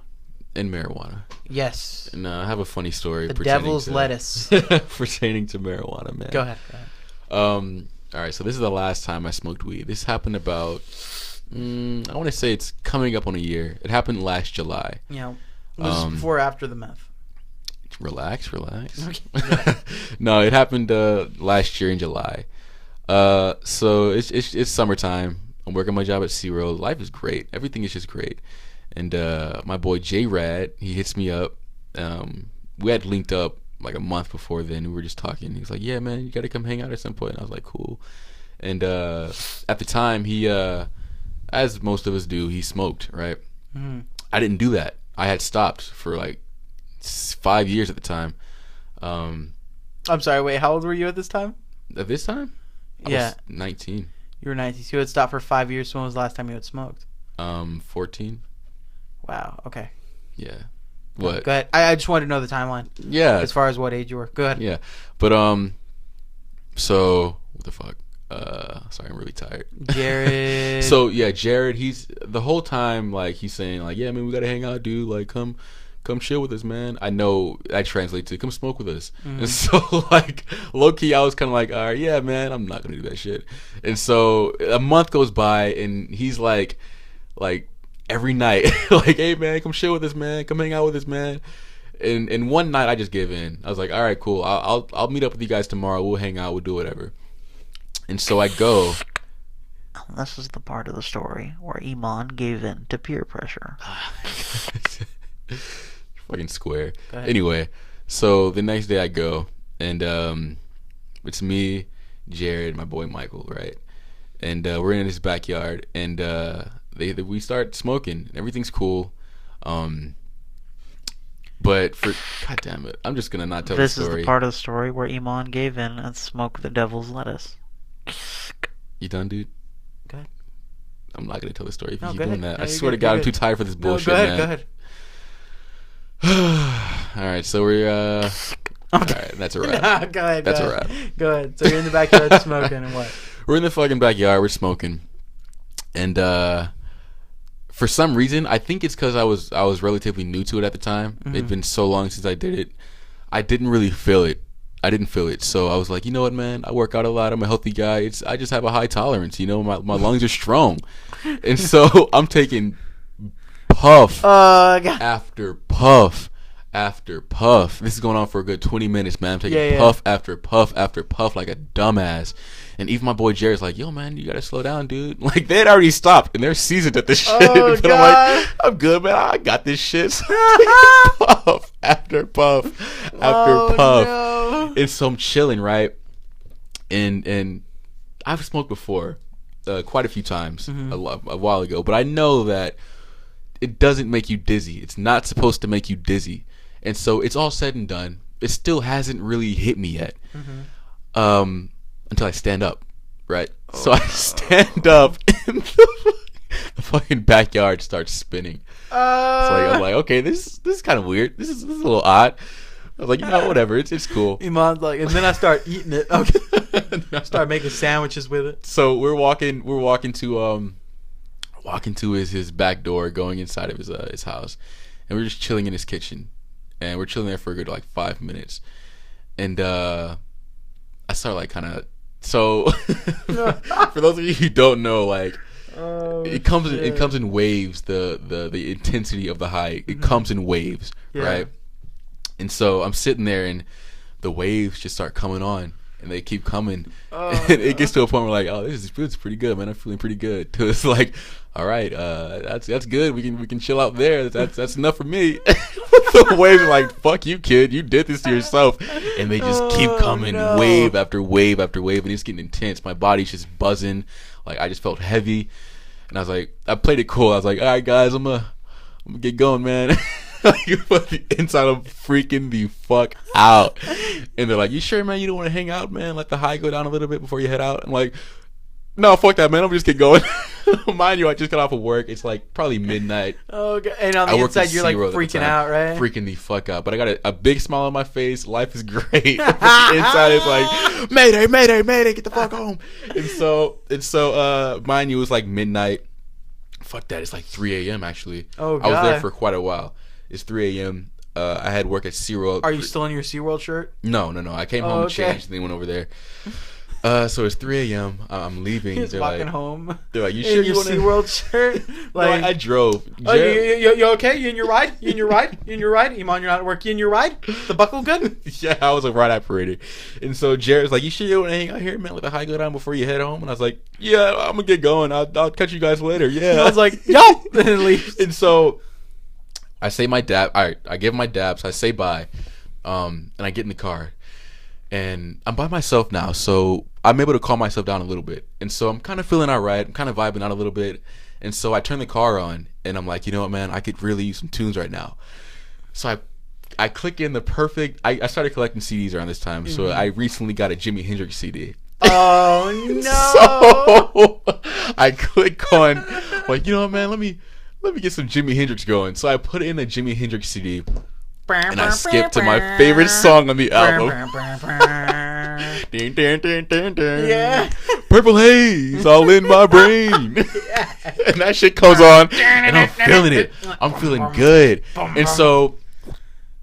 and marijuana.
Yes.
And I have a funny story.
The devil's lettuce.
Pertaining to marijuana, man.
Go ahead.
All right, so this is the last time I smoked weed. This happened about, I want to say it's coming up on a year. It happened last July.
Yeah. Was this before or after the meth?
Relax.
Okay.
No, it happened last year in July. So it's summertime. I'm working my job at SeaWorld. Life is great. Everything is just great. And my boy J Rad, he hits me up. We had linked up like a month before then. We were just talking. He was like, "Yeah, man, you got to come hang out at some point." And I was like, "Cool." And at the time, he, as most of us do, he smoked. Right?
Mm-hmm.
I didn't do that. I had stopped for like 5 years at the time.
I'm sorry. Wait, how old were you at this time?
At this time, I was 19.
You were 19. So you had stopped for 5 years. So when was the last time you had smoked?
14.
Wow. Okay.
Yeah. What?
Go ahead. I just wanted to know the timeline.
Yeah.
As far as what age you were. Go ahead.
Yeah. But so what the fuck? Sorry, I'm really tired.
Jared.
So yeah, Jared, he's the whole time like he's saying like, "Yeah, man, we gotta hang out, dude. Like come chill with us, man." I know that translates to come smoke with us.
Mm-hmm.
And so like low key I was kinda like, all right, yeah, man, I'm not gonna do that shit. And so a month goes by and he's like every night, like, "Hey man, come chill with us, man. Come hang out with us, man." And one night I just gave in. I was like, "All right, cool. I'll meet up with you guys tomorrow. We'll hang out. We'll do whatever." And so I go.
This is the part of the story where Eman gave in to peer pressure.
Fucking square. Anyway, so the next day I go, and it's me, Jared, my boy Michael, right? And we're in his backyard, and we start smoking. Everything's cool. But for God damn it, I'm just gonna not tell the story.
This is the part of the story where Eman gave in and smoked the devil's lettuce.
You done, dude?
Go ahead.
I'm not gonna tell the story if you keep
go
doing
ahead.
that.
No,
I
you're
swear
good.
to God,
You're
I'm too
good.
tired for this bullshit,
go ahead.
man.
Go ahead.
All right, so we're all right, that's a wrap.
Nah, go ahead.
That's
go
a
ahead.
wrap.
Go ahead. So you're in the backyard smoking and what?
We're in the fucking backyard. We're smoking, and for some reason, I think it's because I was relatively new to it at the time.
Mm-hmm.
It'd been so long since I did it. I didn't really feel it. I didn't feel it. So I was like, you know what, man? I work out a lot. I'm a healthy guy. I just have a high tolerance. You know, my lungs are strong, and so I'm taking puff
God.
after puff after puff. This is going on for a good 20 minutes, man. I'm taking puff after puff after puff like a dumbass. And even my boy Jared's like, "Yo, man, you gotta slow down, dude." Like they had already stopped and they're seasoned at this shit.
Oh,
but
God.
I'm like, "I'm good, man. I got this shit." So puff after puff after puff.
No.
And so I'm chilling, right? And I've smoked before, quite a few times, a while ago. But I know that it doesn't make you dizzy. It's not supposed to make you dizzy. And so it's all said and done. It still hasn't really hit me yet. Until I stand up, right? So I stand up and the fucking backyard starts spinning. So I'm like, okay, this is kind of weird. This is a little odd. I was like, you know, whatever. It's cool.
Iman's like, and then I start eating it. Okay. Start making sandwiches with it.
So we're walking to his back door, going inside of his house, and we're just chilling in his kitchen, and we're chilling there for a good like 5 minutes, and I start like kind of. So for those of you who don't know, like it comes in waves. The intensity of the high, it comes in waves, right? And so I'm sitting there, and the waves just start coming on, and they keep coming, and it gets to a point where like, oh, this is pretty good, man. I'm feeling pretty good. So it's like, all right, that's good. We can chill out there. That's enough for me. The waves are like, fuck you, kid. You did this to yourself, and they just keep coming, wave after wave after wave, and it's getting intense. My body's just buzzing. Like I just felt heavy, and I was like, I played it cool. I was like, all right, guys, I'm gonna get going, man. But the inside, I'm freaking the fuck out, and they're like, "You sure, man? You don't want to hang out, man? Let the high go down a little bit before you head out." I'm like, "No, fuck that, man. I'm just get going." Mind you, I just got off of work. It's like probably midnight.
Oh, God. And on the inside, you're like freaking out, right?
Freaking the fuck out. But I got a big smile on my face. Life is great. But the inside is like, "Mayday, mayday, mayday! Get the fuck home!" And so, mind you, it was like midnight. Fuck that. It's like 3 a.m. actually.
Oh, God.
I was there for quite a while. It's 3 a.m. I had work at SeaWorld.
Are you still in your SeaWorld shirt?
No. I came home and changed, and then went over there. So it's 3 a.m. I'm leaving.
He's walking home.
They're like, you
in
sure
your
you want to?
SeaWorld shirt? Like,
No, I drove.
Oh, you okay? You in your ride? You in your ride? You in your ride? Iman, you're not at work. You in your ride? The buckle good?
Yeah, I was a ride operator. And so Jared's like, you sure you want to hang out here, man? Let the high go down before you head home? And I was like, yeah, I'm going to get going. I'll catch you guys later. Yeah.
I was like, yo! And then leaves.
And so I say my dab. All right, I give my dabs. I say bye. And I get in the car. And I'm by myself now, so I'm able to calm myself down a little bit. And so I'm kind of feeling all right. I'm kind of vibing out a little bit. And so I turn the car on, and I'm like, you know what, man? I could really use some tunes right now. So I click in the perfect... I started collecting CDs around this time, so I recently got a Jimi Hendrix CD.
Oh, no!
So I click on, like, you know what, man? Let me get some Jimi Hendrix going. So I put in the Jimi Hendrix CD. And I skipped to my favorite song on the album.
Yeah.
Purple Haze all in my brain. And that shit comes on, and I'm feeling it. I'm feeling good. And so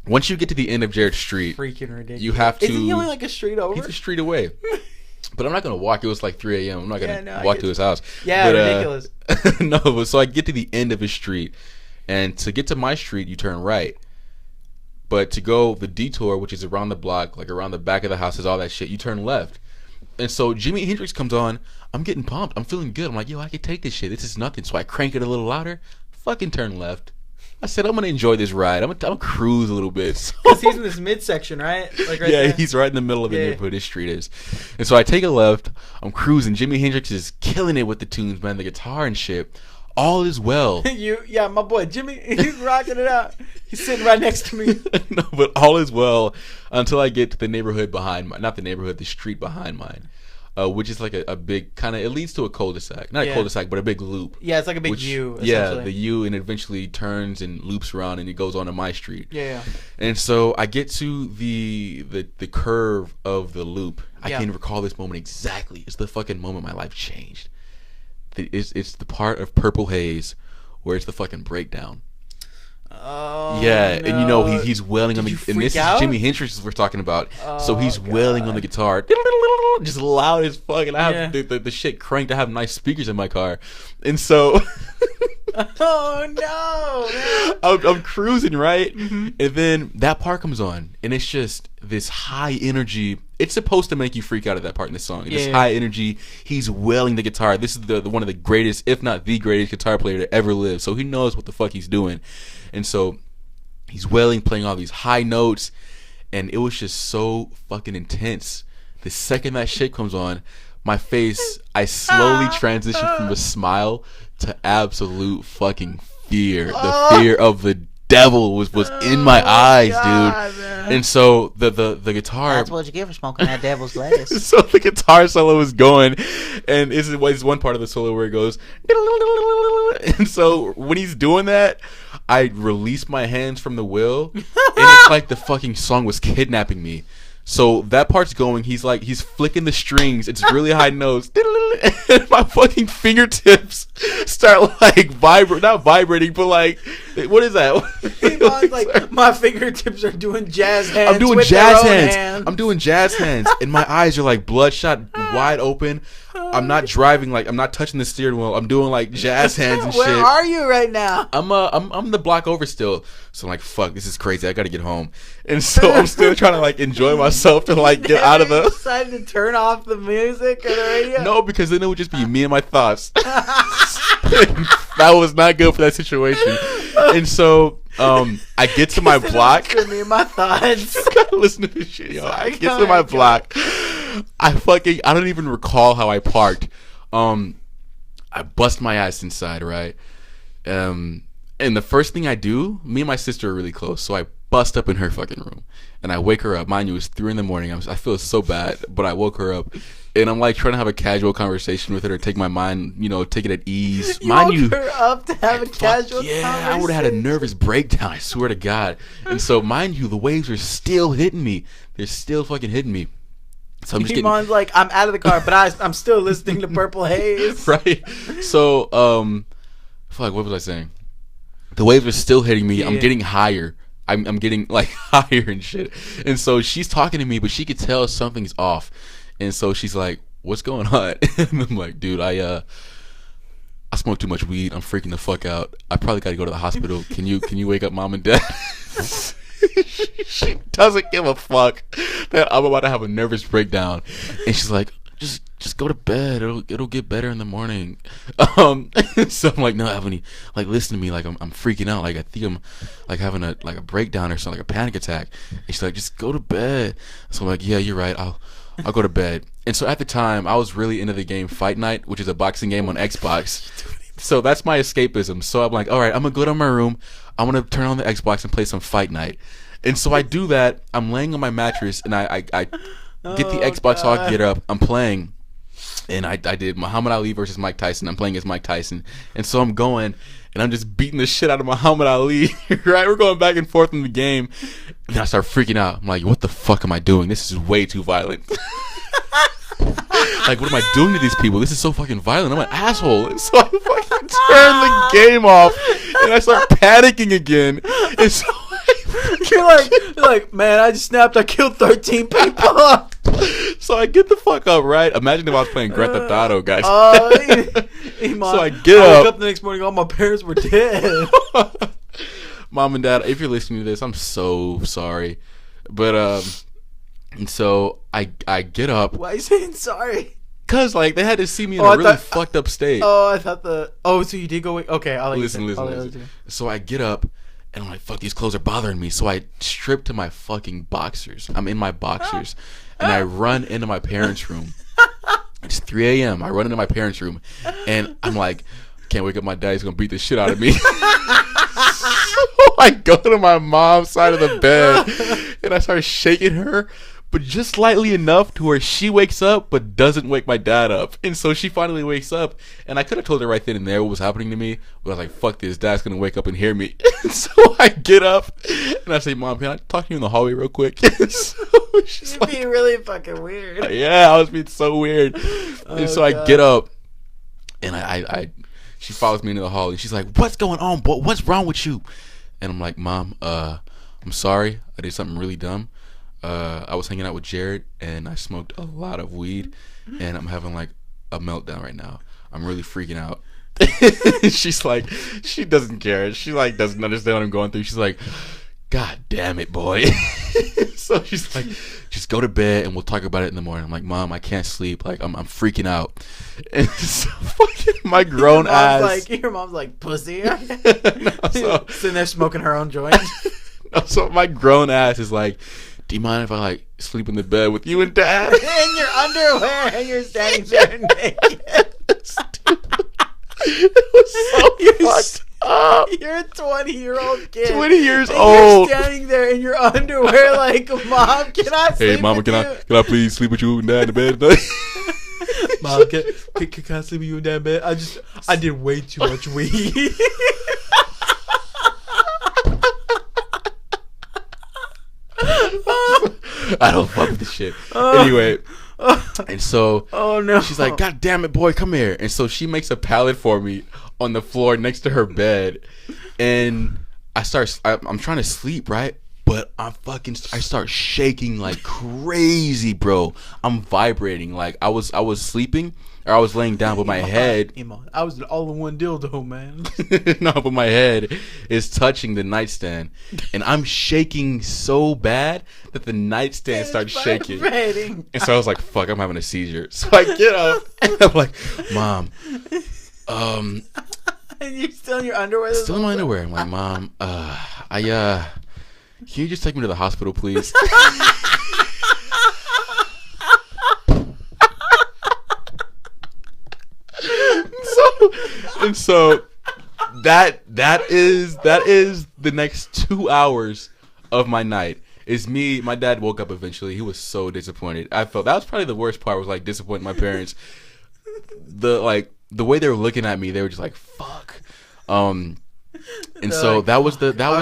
once you get to the end of Jared Street,
Freaking ridiculous.
you have to...
Isn't he only like a street over?
He's a street away. But I'm not going to walk. It was like 3 a.m. I'm not going to walk to his house.
Yeah,
but,
ridiculous.
No, so I get to the end of his street. And to get to my street, you turn right. But to go the detour, which is around the block, like around the back of the houses, all that shit, you turn left. And so Jimi Hendrix comes on. I'm getting pumped. I'm feeling good. I'm like, yo, I can take this shit. This is nothing. So I crank it a little louder. Fucking turn left. I said, I'm going to enjoy this ride. I'm going to cruise a little bit.
Because he's in this midsection, right? Like right
yeah,
there?
He's right in the middle of the neighborhood. His street is. And so I take a left. I'm cruising. Jimi Hendrix is killing it with the tunes, man. The guitar and shit. All is well.
Yeah, my boy Jimmy, he's rocking it out. He's sitting right next to me.
No, but all is well until I get to the neighborhood behind mine. Not the neighborhood, the street behind mine. Which is like a big kind of, it leads to a cul-de-sac. Not a cul-de-sac, but a big loop.
Yeah, it's like a big U.
Yeah, the U, and eventually turns and loops around, and it goes onto my street.
Yeah.
And so I get to the curve of the loop. I can recall this moment exactly. It's the fucking moment my life changed. It's the part of Purple Haze where it's the fucking breakdown.
Oh,
yeah,
no.
and you know he's wailing on the, and this
out?
is Jimi Hendrix we're talking about. So he's wailing on the guitar, just loud as fuck, and I have the shit cranked. I have nice speakers in my car, and so
oh no,
I'm cruising right, and then that part comes on, and it's just this high energy. It's supposed to make you freak out at that part in the song. This high energy. He's wailing the guitar. This is the one of the greatest, if not the greatest, guitar player to ever live. So he knows what the fuck he's doing. And so he's wailing, playing all these high notes, and it was just so fucking intense. The second that shit comes on, my face, I slowly transition from a smile to absolute fucking fear. The fear of the devil was in my eyes, dude. Man. And so the guitar.
That's what you get for smoking that devil's lettuce.
So the guitar solo is going, and it's one part of the solo where it goes. And so when he's doing that, I release my hands from the wheel, and it's like the fucking song was kidnapping me. So that part's going. He's flicking the strings. It's really high notes. And my fucking fingertips start like not vibrating, but like, what is that?
Like my fingertips are doing jazz hands.
I'm doing jazz hands. I'm doing jazz hands, and my eyes are like bloodshot, wide open. I'm not driving, like I'm not touching the steering wheel. I'm doing like jazz hands and shit.
Where are you right now?
I'm the block over still. So I'm like, fuck, this is crazy. I gotta get home. And so I'm still trying to like enjoy myself to like get out of the.
Decided to turn off the music or the radio.
No, because then it would just be me and my thoughts. That was not good for that situation. And so I get to my block.
Me and my thoughts.
You gotta listen to this shit, yo. I get to my block. I don't even recall how I parked. I bust my ass inside, right? And the first thing I do, me and my sister are really close, so I bust up in her fucking room, and I wake her up. Mind you, it's 3 a.m. I feel so bad, but I woke her up, and I'm like trying to have a casual conversation with her, take my mind, take it at ease.
You woke her up to have a casual conversation?
I would have had a nervous breakdown, I swear to God. And so, mind you, the waves are still hitting me. They're still fucking hitting me. So I'm just
Eman's like, I'm out of the car, but I'm still listening to Purple Haze.
Right. So, fuck, what was I saying? The waves are still hitting me.
Yeah.
I'm getting higher. I'm getting like higher and shit. And so she's talking to me, but she could tell something's off. And so she's like, "What's going on?" And I'm like, "Dude, I smoke too much weed. I'm freaking the fuck out. I probably got to go to the hospital. Can you wake up mom and dad?" She doesn't give a fuck that I'm about to have a nervous breakdown, and she's like, "Just go to bed. It'll get better in the morning." So I'm like, "No, Ebony, like listen to me. Like I'm freaking out. Like I think I'm like having a breakdown or something, like a panic attack." And she's like, "Just go to bed." So I'm like, "Yeah, you're right. I'll go to bed." And so at the time, I was really into the game Fight Night, which is a boxing game on Xbox. So that's my escapism. So I'm like, all right, I'm gonna go to my room. I'm gonna turn on the Xbox and play some Fight Night. And so I do that. I'm laying on my mattress and I get the Xbox all get up. I'm playing, and I did Muhammad Ali versus Mike Tyson. I'm playing as Mike Tyson, and so I'm going and I'm just beating the shit out of Muhammad Ali. Right, we're going back and forth in the game, and I start freaking out. I'm like, what the fuck am I doing? This is way too violent. Like, what am I doing to these people? This is so fucking violent. I'm an asshole. And so I fucking turn the game off and I start panicking again. And so
You're like, man, I just snapped. I killed 13 people.
So I get the fuck up, right? Imagine if I was playing Grand Theft Auto, guys.
Eman,
So I get
I
up.
woke up the next morning. All my parents were dead.
Mom and Dad, if you're listening to this, I'm so sorry. But and so I get up.
Why are you saying sorry?
Cause like they had to see me in
Oh,
a
I
really
thought-
fucked up state.
I thought so you did go away. Okay, I'll let
Listen.
you say.
So I get up and I'm like, fuck, these clothes are bothering me. So I strip to my fucking boxers. I'm in my boxers and I run into my parents' room. It's 3 a.m. I run into my parents' room and I'm like, can't wake up my dad. He's gonna beat the shit out of me. So I go to my mom's side of the bed and I start shaking her, but just slightly enough to where she wakes up but doesn't wake my dad up. And so she finally wakes up, and I could have told her right then and there what was happening to me, but I was like, fuck this, dad's gonna wake up and hear me. And so I get up and I say, Mom, can I talk to you in the hallway real quick? And so she's
You're
like,
being really fucking weird.
yeah, I was being so weird. And so I get up and I she follows me into the hall and she's like, what's going on, boy? What's wrong with you? And I'm like, Mom, I'm sorry. I did something really dumb. I was hanging out with Jared and I smoked a lot of weed and I'm having like a meltdown right now. I'm really freaking out. She's like, she doesn't care. She like doesn't understand what I'm going through. She's like, God damn it, boy. So she's like, just go to bed and we'll talk about it in the morning. I'm like, Mom, I can't sleep. Like I'm freaking out. And so fucking my grown ass.
Your mom's like, pussy.
No, so,
Sitting there smoking her own joint.
no, so my grown ass is like, do you mind if I like sleep in the bed with you and Dad?
In your underwear and you're standing there naked.
It was so fucked up.
You're a 20-year-old kid.
20 years
and
old.
You're standing there in your underwear like, Mom, can I sleep
Hey, Mama,
with
can
you?
I please sleep with you and Dad in the bed tonight?
Mom, can I sleep with you in that bed? I did way too much weed.
I don't fuck with this shit. Anyway, and so
Oh no.
she's like, God damn it, boy, come here. And so she makes a pallet for me on the floor next to her bed. And I'm trying to sleep, right? But I start shaking like crazy, bro. I'm vibrating. Like I was sleeping or I was laying down, but my head,
Eman, I was an all-in-one dildo, man.
no, but my head is touching the nightstand. And I'm shaking so bad that the nightstand starts shaking.
Vibrating.
And so I was like, fuck, I'm having a seizure. So I get up and I'm like, Mom,
And you're still in your underwear?
still in my underwear. I'm like, Mom, can you just take me to the hospital, please? So that is the next 2 hours of my night. Is me. My dad woke up eventually. He was so disappointed. I felt that was probably the worst part. Was like disappointing my parents. The way they were looking at me, they were just like, "Fuck." And so
like,
that was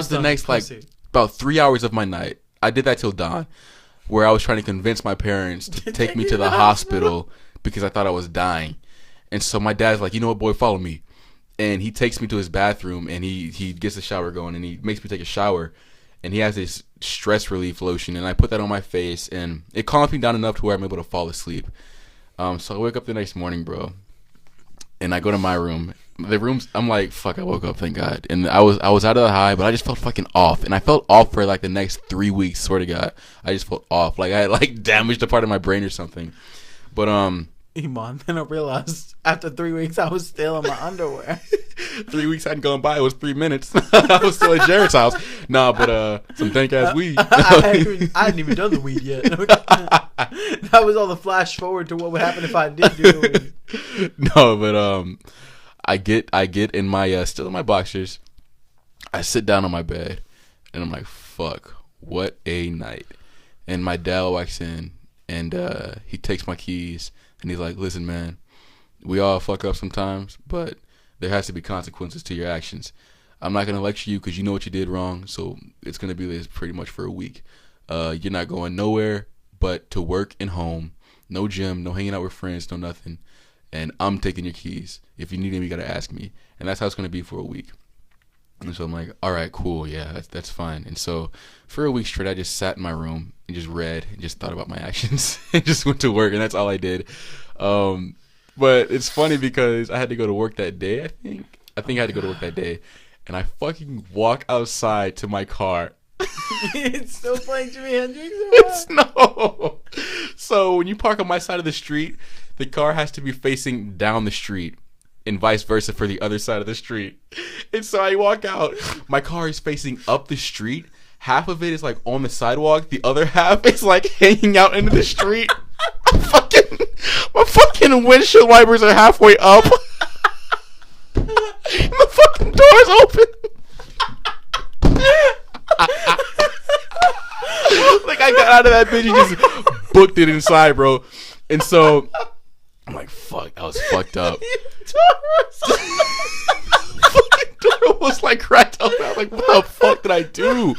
the next like
pussy.
about 3 hours of my night. I did that till dawn, where I was trying to convince my parents to take me to the hospital because I thought I was dying. And so my dad's like, you know what, boy, follow me. and he takes me to his bathroom, and he gets the shower going, and he makes me take a shower, and he has this stress relief lotion, and I put that on my face, and it calms me down enough to where I'm able to fall asleep. So I wake up the next morning, bro, and I go to my room. The room's, I'm like, fuck, I woke up, thank God. And I was out of the high, but I just felt fucking off. And I felt off for like the next 3 weeks, swear to God. I just felt off. Like I had like damaged a part of my brain or something. But
Eman, then I realized after 3 weeks I was still in my underwear.
3 weeks hadn't gone by, it was 3 minutes. I was still at Jared's house. Nah, but some dank ass weed.
I hadn't even done the weed yet. That was all the flash forward to what would happen if I did do the weed.
No, but I get in my still in my boxers. I sit down on my bed, and I'm like, fuck, what a night. And my dad walks in, and he takes my keys, and he's like, listen, man, we all fuck up sometimes, but there has to be consequences to your actions. I'm not gonna lecture you because you know what you did wrong, so it's gonna be this pretty much for a week. You're not going nowhere but to work and home. No gym, no hanging out with friends, no nothing. And I'm taking your keys. If you need them, you gotta ask me. And that's how it's gonna be for a week. And so I'm like, all right, cool, yeah, that's fine. And so for a week straight, I just sat in my room and just read and just thought about my actions and just went to work, and that's all I did. But it's funny because I had to go to work that day. I think I had to go to work that day, and I fucking walk outside to my car.
It's still playing Jimi Hendrix?
It's no. So when you park on my side of the street, the car has to be facing down the street, and vice versa for the other side of the street. And so I walk out. My car is facing up the street. Half of it is like on the sidewalk. The other half is like hanging out into the street. My fucking windshield wipers are halfway up. And the fucking door's open. Like I got out of that bitch and just booked it inside, bro. And so I'm like, fuck, I was fucked up. Fucking door was like cracked open. I was like, what the fuck did I do?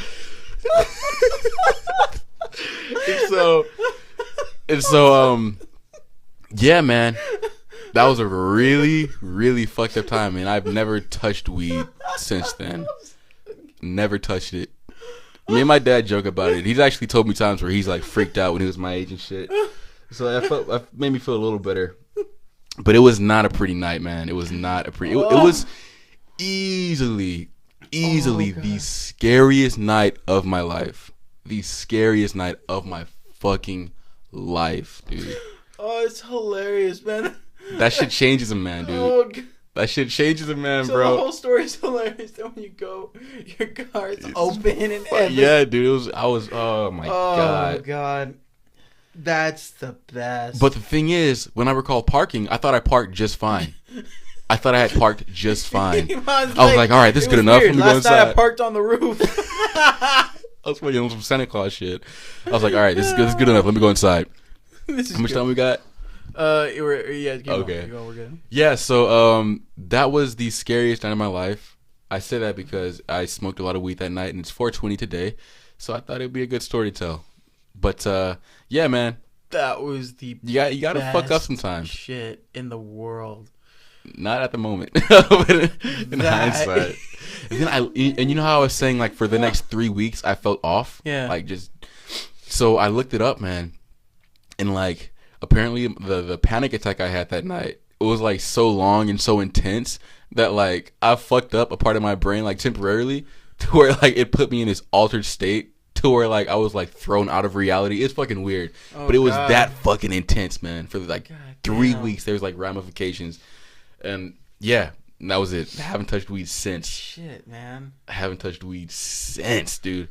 and so yeah, man, that was a really, really fucked up time, and I've never touched weed since then. Never touched it. Me and my dad joke about it. He's actually told me times where he's like freaked out when he was my age and shit. So that made me feel a little better. But it was not a pretty night, man. It was not a pretty. It was easily the scariest night of my life. The scariest night of my fucking life, dude.
Oh, it's hilarious, man.
That shit changes a man, dude.
Oh,
that shit changes a man,
so
bro.
The whole story is hilarious. Then when you go, your car is open and everything.
Yeah, dude. Oh my god.
Oh god. That's the best.
But the thing is, when I recall parking, I thought I parked just fine. I thought I had parked just fine. I was like, all right, this is good enough. Let me go inside.
Last night I parked on the roof.
I was waiting on some Santa Claus shit. I was like, all right, this is good enough. Let me go inside. How much time we got?
Okay.
We're
good.
Yeah, so that was the scariest night of my life. I say that because I smoked a lot of weed that night, and it's 420 today, so I thought it'd be a good story to tell. But yeah, man,
that was the
you gotta fuck up sometimes.
Shit in the world.
Not at the moment, but in hindsight. And you know how I was saying like for the next 3 weeks I felt off.
Yeah.
Like just so I looked it up, man, and like apparently the panic attack I had that night, it was like so long and so intense that like I fucked up a part of my brain like temporarily to where like it put me in this altered state to where like I was like thrown out of reality. It's fucking weird, but it was that fucking intense, man. For like 3 weeks, there was like ramifications, and yeah, that was it. I haven't touched weed since.
Shit, man.
I haven't touched weed since, dude.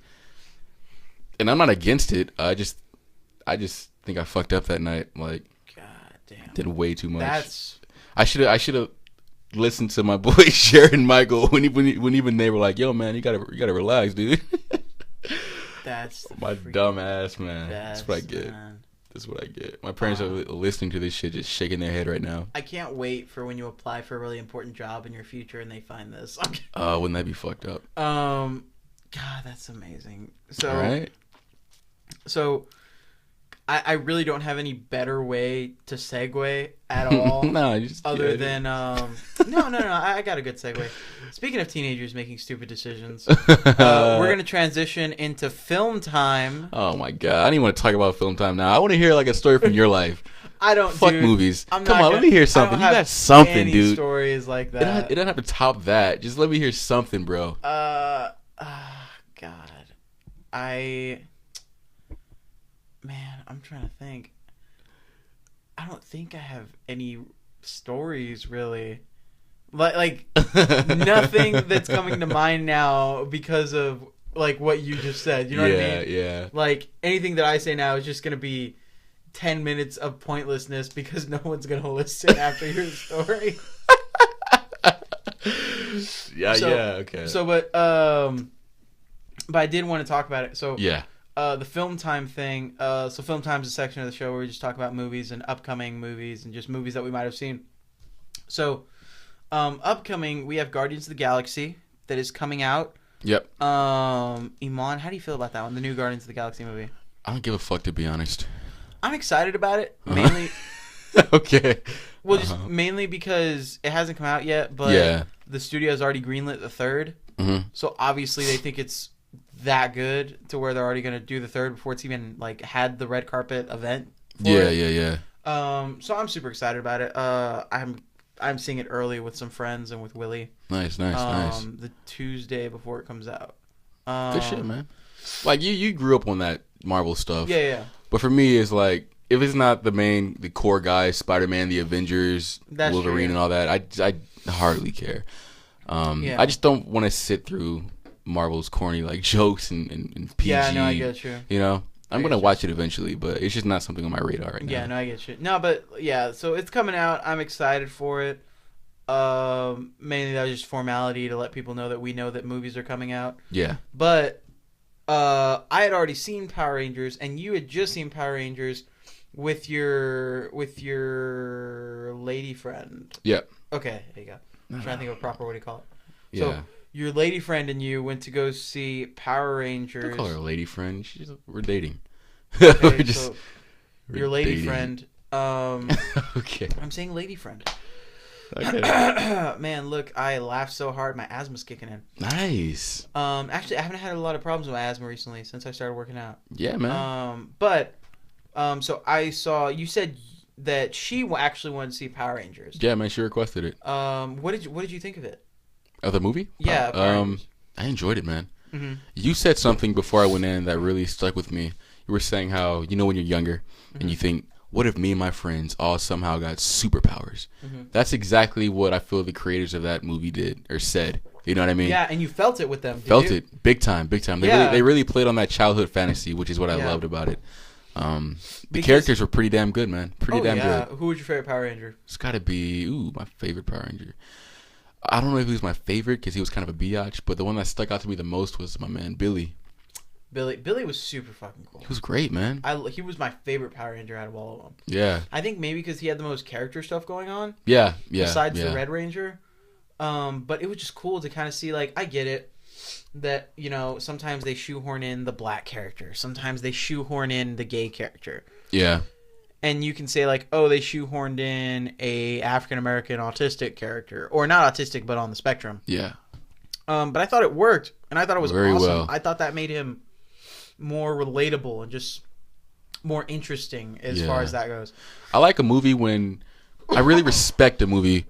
And I'm not against it. I just think I fucked up that night. Like,
god damn,
did way too much. I should have listened to my boys Jared and Michael when even they were like, "Yo, man, you gotta relax, dude."
That's
my dumb ass, man. That's what I get. Man. That's what I get. My parents are listening to this shit, just shaking their head right now.
I can't wait for when you apply for a really important job in your future and they find this.
Wouldn't that be fucked up?
God, that's amazing. So,
right.
So, I really don't have any better way to segue at all.
No, just
other than no. I got a good segue. Speaking of teenagers making stupid decisions, we're gonna transition into film time.
Oh my god, I don't even want to talk about film time now. I want to hear like a story from your life.
I don't.
Fuck
dude,
movies.
I'm
Come
not
on, let me hear something. You
have
got something,
any
dude.
Stories like
It
that.
doesn't have to top that. Just let me hear something, bro.
God, man, I'm trying to think. I don't think I have any stories really. Like nothing that's coming to mind now because of like what you just said. You know what I mean?
Yeah.
Like anything that I say now is just gonna be 10 minutes of pointlessness because no one's gonna listen after your story.
Okay.
So, but I did want to talk about it. So
yeah.
The film time thing. So film time is a section of the show where we just talk about movies and upcoming movies and just movies that we might have seen. So, upcoming we have Guardians of the Galaxy that is coming out.
Yep.
Eman, how do you feel about that one? The new Guardians of the Galaxy movie.
I don't give a fuck, to be honest.
I'm excited about it mainly.
Okay.
Well, just mainly because it hasn't come out yet, but the studio has already greenlit the third.
Mm-hmm.
So obviously they think it's that good to where they're already going to do the third before it's even like had the red carpet event.
Yeah.
So I'm super excited about it. I'm seeing it early with some friends and with Willie.
Nice.
The Tuesday before it comes out.
Good shit, man. Like you grew up on that Marvel stuff.
Yeah.
But for me, it's like if it's not the core guys, Spider-Man, the Avengers,
That's
Wolverine,
true.
and all that, I hardly care. I just don't want to sit through Marvel's corny like jokes and PG.
Yeah, no, I get you.
You know, I'm gonna watch it eventually, but it's just not something on my radar right now.
Yeah, no, I get you. No, but yeah, so it's coming out. I'm excited for it. Mainly that was just formality to let people know that we know that movies are coming out.
Yeah.
But I had already seen Power Rangers, and you had just seen Power Rangers with your lady friend.
Yeah.
Okay, there you go. I'm trying to think of a proper way to call it.
Yeah.
So your lady friend and you went to go see Power Rangers.
Don't call her a lady friend. We're dating.
Okay,
we're
so your lady
dating.
friend.
Okay.
I'm saying lady friend.
Okay.
Man, look, I laughed so hard, my asthma's kicking in.
Nice.
Actually, I haven't had a lot of problems with my asthma recently since I started working out.
Yeah, man.
So I saw you said that she actually wanted to see Power Rangers.
Yeah, man. She requested it.
What did you think of it?
Of the movie?
Yeah.
I enjoyed it, man.
Mm-hmm.
You said something before I went in that really stuck with me. You were saying how when you're younger and you think, what if me and my friends all somehow got superpowers?
Mm-hmm.
That's exactly what I feel the creators of that movie did or said. You know what I mean?
Yeah, and you felt it with them.
Felt it big time. They really played on that childhood fantasy, which is what I loved about it. The characters were pretty damn good, man. Pretty damn good.
Who was your favorite Power Ranger?
It's got to be my favorite Power Ranger. I don't know if he was my favorite because he was kind of a biatch, but the one that stuck out to me the most was my man Billy.
Billy was super fucking cool.
He was great, man.
He was my favorite Power Ranger out of all of them.
Yeah.
I think maybe because he had the most character stuff going on.
Yeah.
Besides the Red Ranger. But it was just cool to kind of see, like, I get it that, sometimes they shoehorn in the black character. Sometimes they shoehorn in the gay character.
Yeah.
And you can say, like, oh, they shoehorned in a African-American autistic character. Or not autistic, but on the spectrum.
Yeah.
But I thought it worked. And I thought it was
Very
awesome.
well.
I thought that made him more relatable and just more interesting as far as that goes.
I like a movie when... I really respect a movie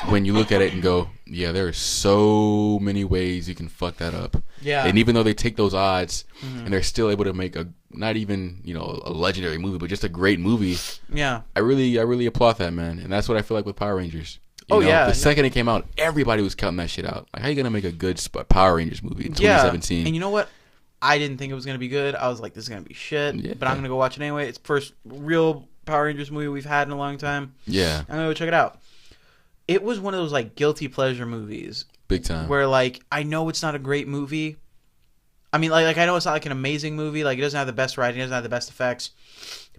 when you look at it and go, yeah, there are so many ways you can fuck that up.
Yeah.
And even though they take those odds and they're still able to make not even, a legendary movie, but just a great movie.
Yeah.
I really applaud that, man. And that's what I feel like with Power Rangers. The second it came out, everybody was counting that shit out. Like, how you going to make a good Power Rangers movie in 2017?
And you know what? I didn't think it was going to be good. I was like, this is going to be shit. But I'm going to go watch it anyway. It's the first real Power Rangers movie we've had in a long time.
Yeah.
I'm going to go check it out. It was one of those, like, guilty pleasure movies.
Big time.
Where, like, I know it's not a great movie. I mean, like I know it's not, like, an amazing movie. Like, it doesn't have the best writing. It doesn't have the best effects.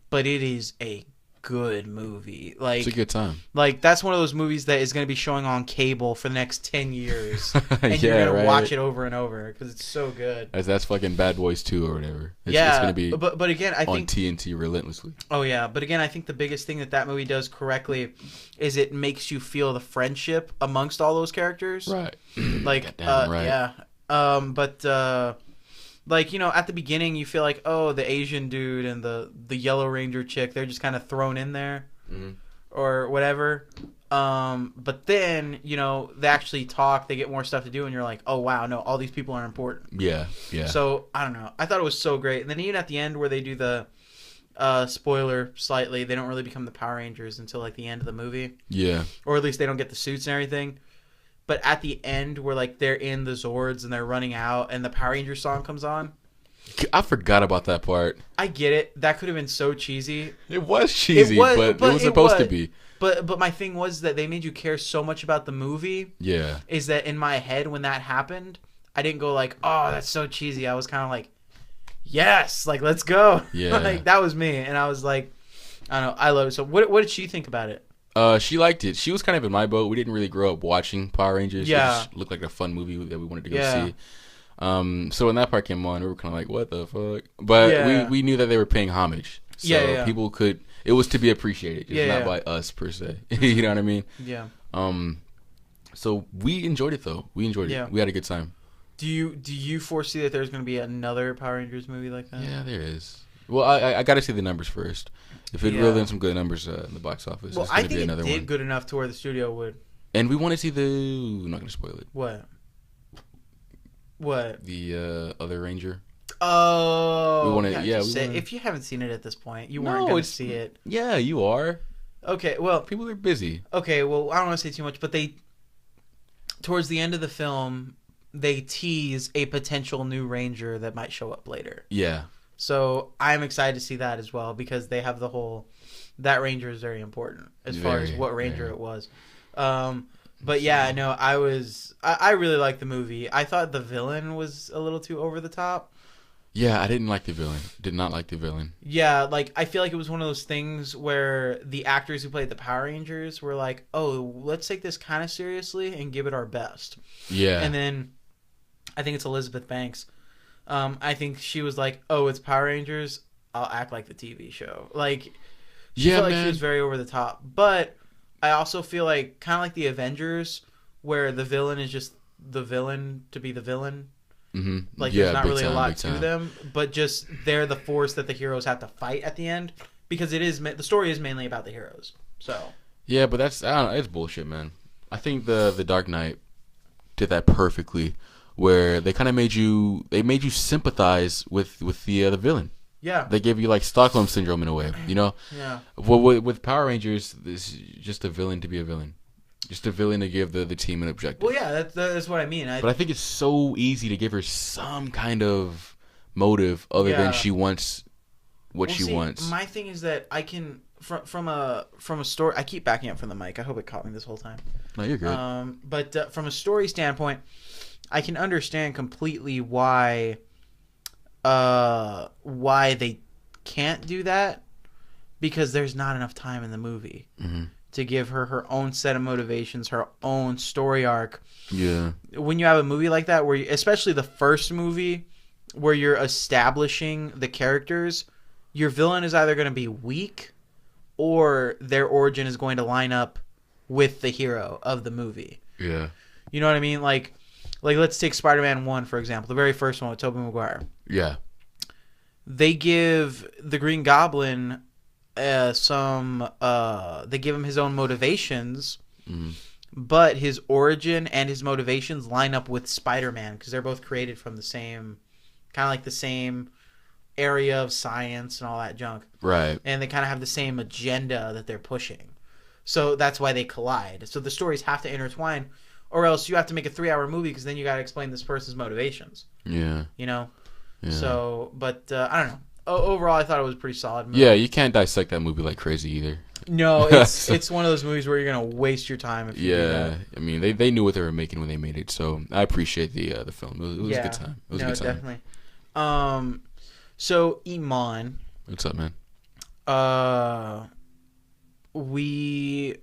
But it is a good movie.
It's a good time.
Like that's one of those movies that is going to be showing on cable for the next 10 years, and
Yeah,
you're going
right.
to watch it over and over because it's so good.
That's fucking Bad Boys 2 or whatever. It's
Yeah,
gonna be
but again, I
on
think
TNT relentlessly.
oh yeah, but again, I think the biggest thing that movie does correctly is it makes you feel the friendship amongst all those characters.
Right.
Like
Goddamn right.
yeah. Like, you know, at the beginning you feel like, oh, the Asian dude and the Yellow Ranger chick, they're just kind of thrown in there or whatever. But then, you know, they actually talk, they get more stuff to do, and you're like, oh wow, no, all these people are important.
Yeah.
So I don't know, I thought it was so great. And then even at the end where they do the spoiler slightly, they don't really become the Power Rangers until like the end of the movie.
Yeah.
Or at least they don't get the suits and everything. But at the end where like they're in the Zords and they're running out and the Power Ranger song comes on,
I forgot about that part.
I get it. That could have been so cheesy.
It was cheesy, but it was supposed to be.
But my thing was that they made you care so much about the movie.
Yeah.
Is that in my head when that happened, I didn't go like, oh, that's so cheesy. I was kind of like, yes, like let's go.
Yeah.
Like that was me, and I was like, I don't know, I love it. So what did she think about it?
She liked it. She was kind of in my boat. We didn't really grow up watching Power Rangers.
Yeah.
It just looked like a fun movie that we wanted to go
Yeah.
see. So when that part came on, we were kind of like, what the fuck? But we knew that they were paying homage. So people could, it was to be appreciated, just not by us per se. You know what I mean?
Yeah.
So we enjoyed it though. We enjoyed it. We had a good time.
Do you foresee that there's going to be another Power Rangers movie like that?
Yeah, there is. Well, I got to see the numbers first. If it reeled in some good numbers in the box office,
well,
it's going
I
to be
think
another
it did
one.
good enough to where the studio would.
And we want to see the. I'm not going to spoil it.
What?
The other Ranger.
Oh.
We want to. Yeah.
If you haven't seen it at this point, you weren't going to see it.
Yeah, you are.
Okay. Well,
people are busy.
Okay. Well, I don't want to say too much, but towards the end of the film, they tease a potential new Ranger that might show up later.
Yeah.
So I'm excited to see that as well because they have the whole. That Ranger is very important as far as what Ranger it was. But yeah, no, I really liked the movie. I thought the villain was a little too over the top.
Yeah, I didn't like the villain. Did not like the villain.
Yeah, like I feel like it was one of those things where the actors who played the Power Rangers were like, "Oh, let's take this kind of seriously and give it our best."
Yeah.
And then I think it's Elizabeth Banks. I think she was like, "Oh, it's Power Rangers. I'll act like the TV show." Like, she felt like she was very over the top. But I also feel like kind of like the Avengers, where the villain is just the villain to be the villain.
Mm-hmm.
Like there's not really a lot to them, but just they're the force that the heroes have to fight at the end because the story is mainly about the heroes. So
yeah, but I don't know, it's bullshit, man. I think the Dark Knight did that perfectly, where they kind of made you sympathize with the villain.
Yeah,
they gave you like Stockholm syndrome in a way, you know.
Yeah.
Well, with Power Rangers, this is just a villain to be a villain. Just a villain to give the team an objective.
Well, yeah, that's what I mean.
But I think it's so easy to give her some kind of motive other than she wants what she wants.
My thing is that I can from a story. I keep backing up from the mic. I hope it caught me this whole time.
No, you're good.
But from a story standpoint, I can understand completely why they can't do that because there's not enough time in the movie. Mm-hmm. To give her own set of motivations, her own story arc.
Yeah.
When you have a movie like that, especially the first movie, where you're establishing the characters, your villain is either going to be weak, or their origin is going to line up with the hero of the movie.
Yeah.
You know what I mean? Like let's take Spider-Man 1, for example, the very first one with Tobey Maguire.
Yeah.
They give the Green Goblin they give him his own motivations, but his origin and his motivations line up with Spider-Man because they're both created from the same area of science and all that junk.
Right.
And they kind of have the same agenda that they're pushing. So that's why they collide. So the stories have to intertwine, or else you have to make a 3-hour movie because then you got to explain this person's motivations.
Yeah.
You know?
Yeah.
So, but I don't know. Overall, I thought it was a pretty solid movie.
Yeah, you can't dissect that movie like crazy either.
No, it's one of those movies where you're gonna waste your time if you do that.
I mean, they knew what they were making when they made it, so I appreciate the film. It was a good time. It was a good time.
Definitely. So Eman,
what's up, man?
we,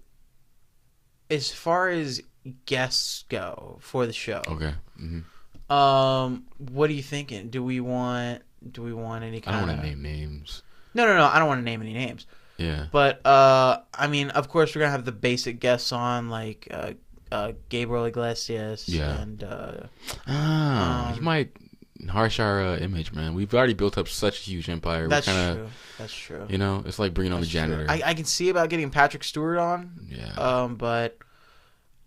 as far as guests go for the show,
Okay.
what are you thinking? Do we want any
I
kind
don't
of...
want to name names.
No, I don't want to name any names.
Yeah.
But I mean, of course, we're gonna have the basic guests on, like Gabriel Iglesias.
Yeah.
And
you might harsh our image, man. We've already built up such a huge empire.
that's
We're kinda,
true. That's true.
You know, it's like bringing on the janitor.
I can see about getting Patrick Stewart on.
Yeah.
But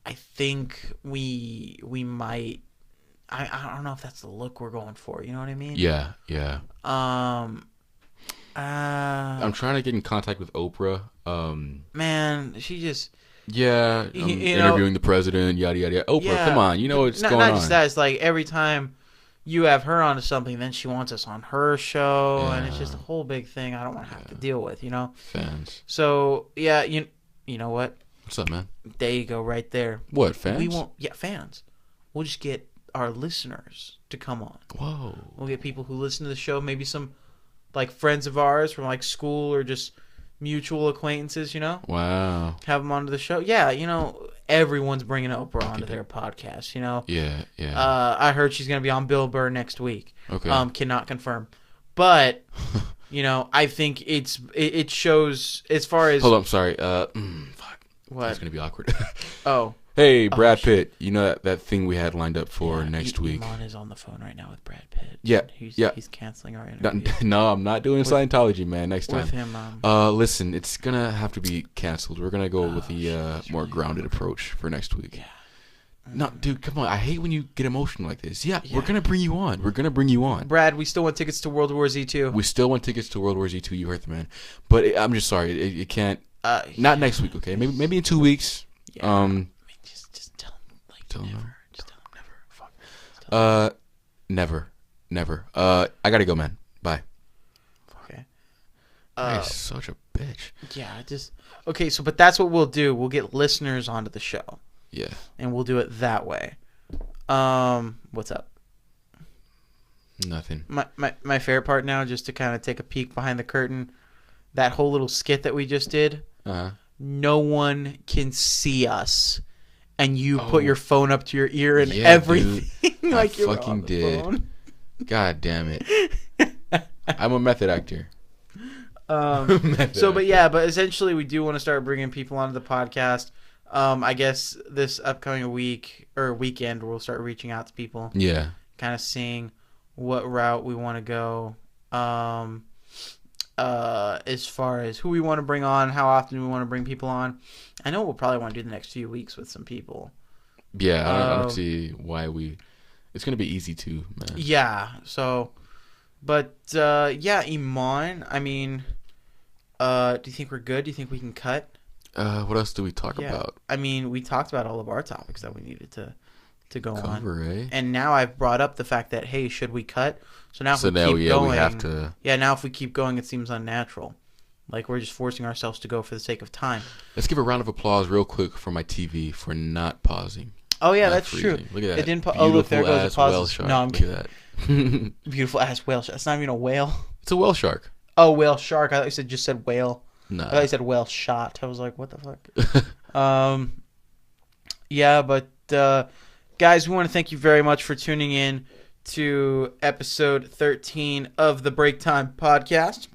I think we might. I don't know if that's the look we're going for. You know what I mean?
Yeah.
I'm
trying to get in contact with Oprah.
Man, she just...
Yeah, interviewing the president, yada yada yada. Oprah, come on, you know what's going on.
Not just that, it's like every time you have her onto something, then she wants us on her show, and it's just a whole big thing I don't want to have to deal with, you know?
Fans.
So, yeah, you know what?
What's up, man?
There you go, right there.
What, fans?
Fans. We'll just get our listeners to come on.
Whoa.
We'll get people who listen to the show, maybe some, like, friends of ours from, like, school or just mutual acquaintances, you know?
Wow.
Have them onto the show. Yeah, you know, everyone's bringing Oprah onto their podcast, you know?
Yeah.
I heard she's going to be on Bill Burr next week.
Okay.
Cannot confirm. But, you know, I think it shows as far as...
Hold on, sorry. Fuck.
What?
That's going to be awkward.
Oh.
Hey, Brad Pitt. You know that thing we had lined up for next week?
Eman is on the phone right now with Brad Pitt.
Yeah.
He's canceling our interview.
No, I'm not doing Scientology, man. Next time.
With him.
Listen, it's going to have to be canceled. We're going to go with the more grounded approach for next week.
Yeah.
No, dude, come on. I hate when you get emotional like this. Yeah, we're going to bring you on. We're going to bring you on.
Brad, we still want tickets to World War Z 2.
We still want tickets to World War Z 2. You heard the man. But I'm just sorry. It can't. Not next week, okay? Maybe in 2 weeks.
Yeah. Just tell him, like,
tell him
never. Just tell him never. Fuck.
Never. I gotta go, man. Bye.
Okay.
You're such a bitch.
Yeah, okay. So, but that's what we'll do. We'll get listeners onto the show.
Yeah.
And we'll do it that way. What's up?
Nothing.
My favorite part now, just to kind of take a peek behind the curtain, that whole little skit that we just did. No one can see us, and you put your phone up to your ear and everything.
Dude,
like
I
you're
fucking
on the
did.
phone.
God damn it. I'm a method actor.
But essentially we do want to start bringing people onto the podcast. I guess this upcoming week or weekend we'll start reaching out to people.
Yeah.
Kind of seeing what route we want to go. As far as who we want to bring on, how often we want to bring people on. I know we'll probably want to do the next few weeks with some people.
Yeah, I don't see why it's going to be easy too, man.
Yeah, so... But, Eman, I mean... do you think we're good? Do you think we can cut?
What else do we talk about?
I mean, we talked about all of our topics that we needed to go
Cover,
on.
eh?
And now I've brought up the fact that, hey, should we cut? So now if we keep going...
we have to...
Yeah, now if we keep going, it seems unnatural. Like, we're just forcing ourselves to go for the sake of time.
Let's give a round of applause real quick for my TV for not pausing.
Oh, yeah, that's true.
Look at that.
It didn't oh, look, there goes the pause.
Shark.
No, I'm
kidding. Look at that.
Beautiful ass whale shark. It's not even a whale.
It's a whale shark.
Oh, whale shark. I thought you just said whale.
No.
I thought you said whale shot. I was like, what the fuck? Yeah, but guys, we want to thank you very much for tuning in to episode 13 of the Break Time podcast.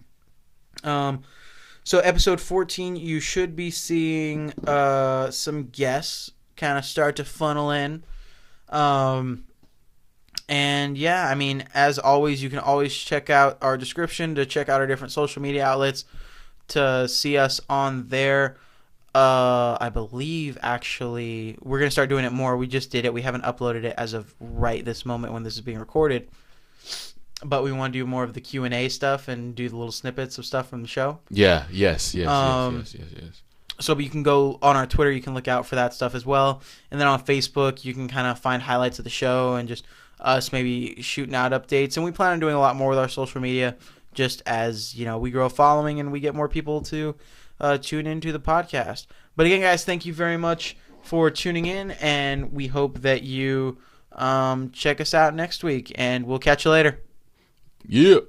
So episode 14, you should be seeing some guests kind of start to funnel in. And yeah, I mean, as always, you can always check out our description to check out our different social media outlets to see us on there. I believe, actually, we're going to start doing it more. We just did it. We haven't uploaded it as of right this moment when this is being recorded. But we want to do more of the Q&A stuff and do the little snippets of stuff from the show.
Yeah, yes.
So you can go on our Twitter. You can look out for that stuff as well. And then on Facebook, you can kind of find highlights of the show and just us maybe shooting out updates. And we plan on doing a lot more with our social media just as, you know, we grow a following and we get more people to tune into the podcast. But again, guys, thank you very much for tuning in. And we hope that you check us out next week. And we'll catch you later.
Yeah.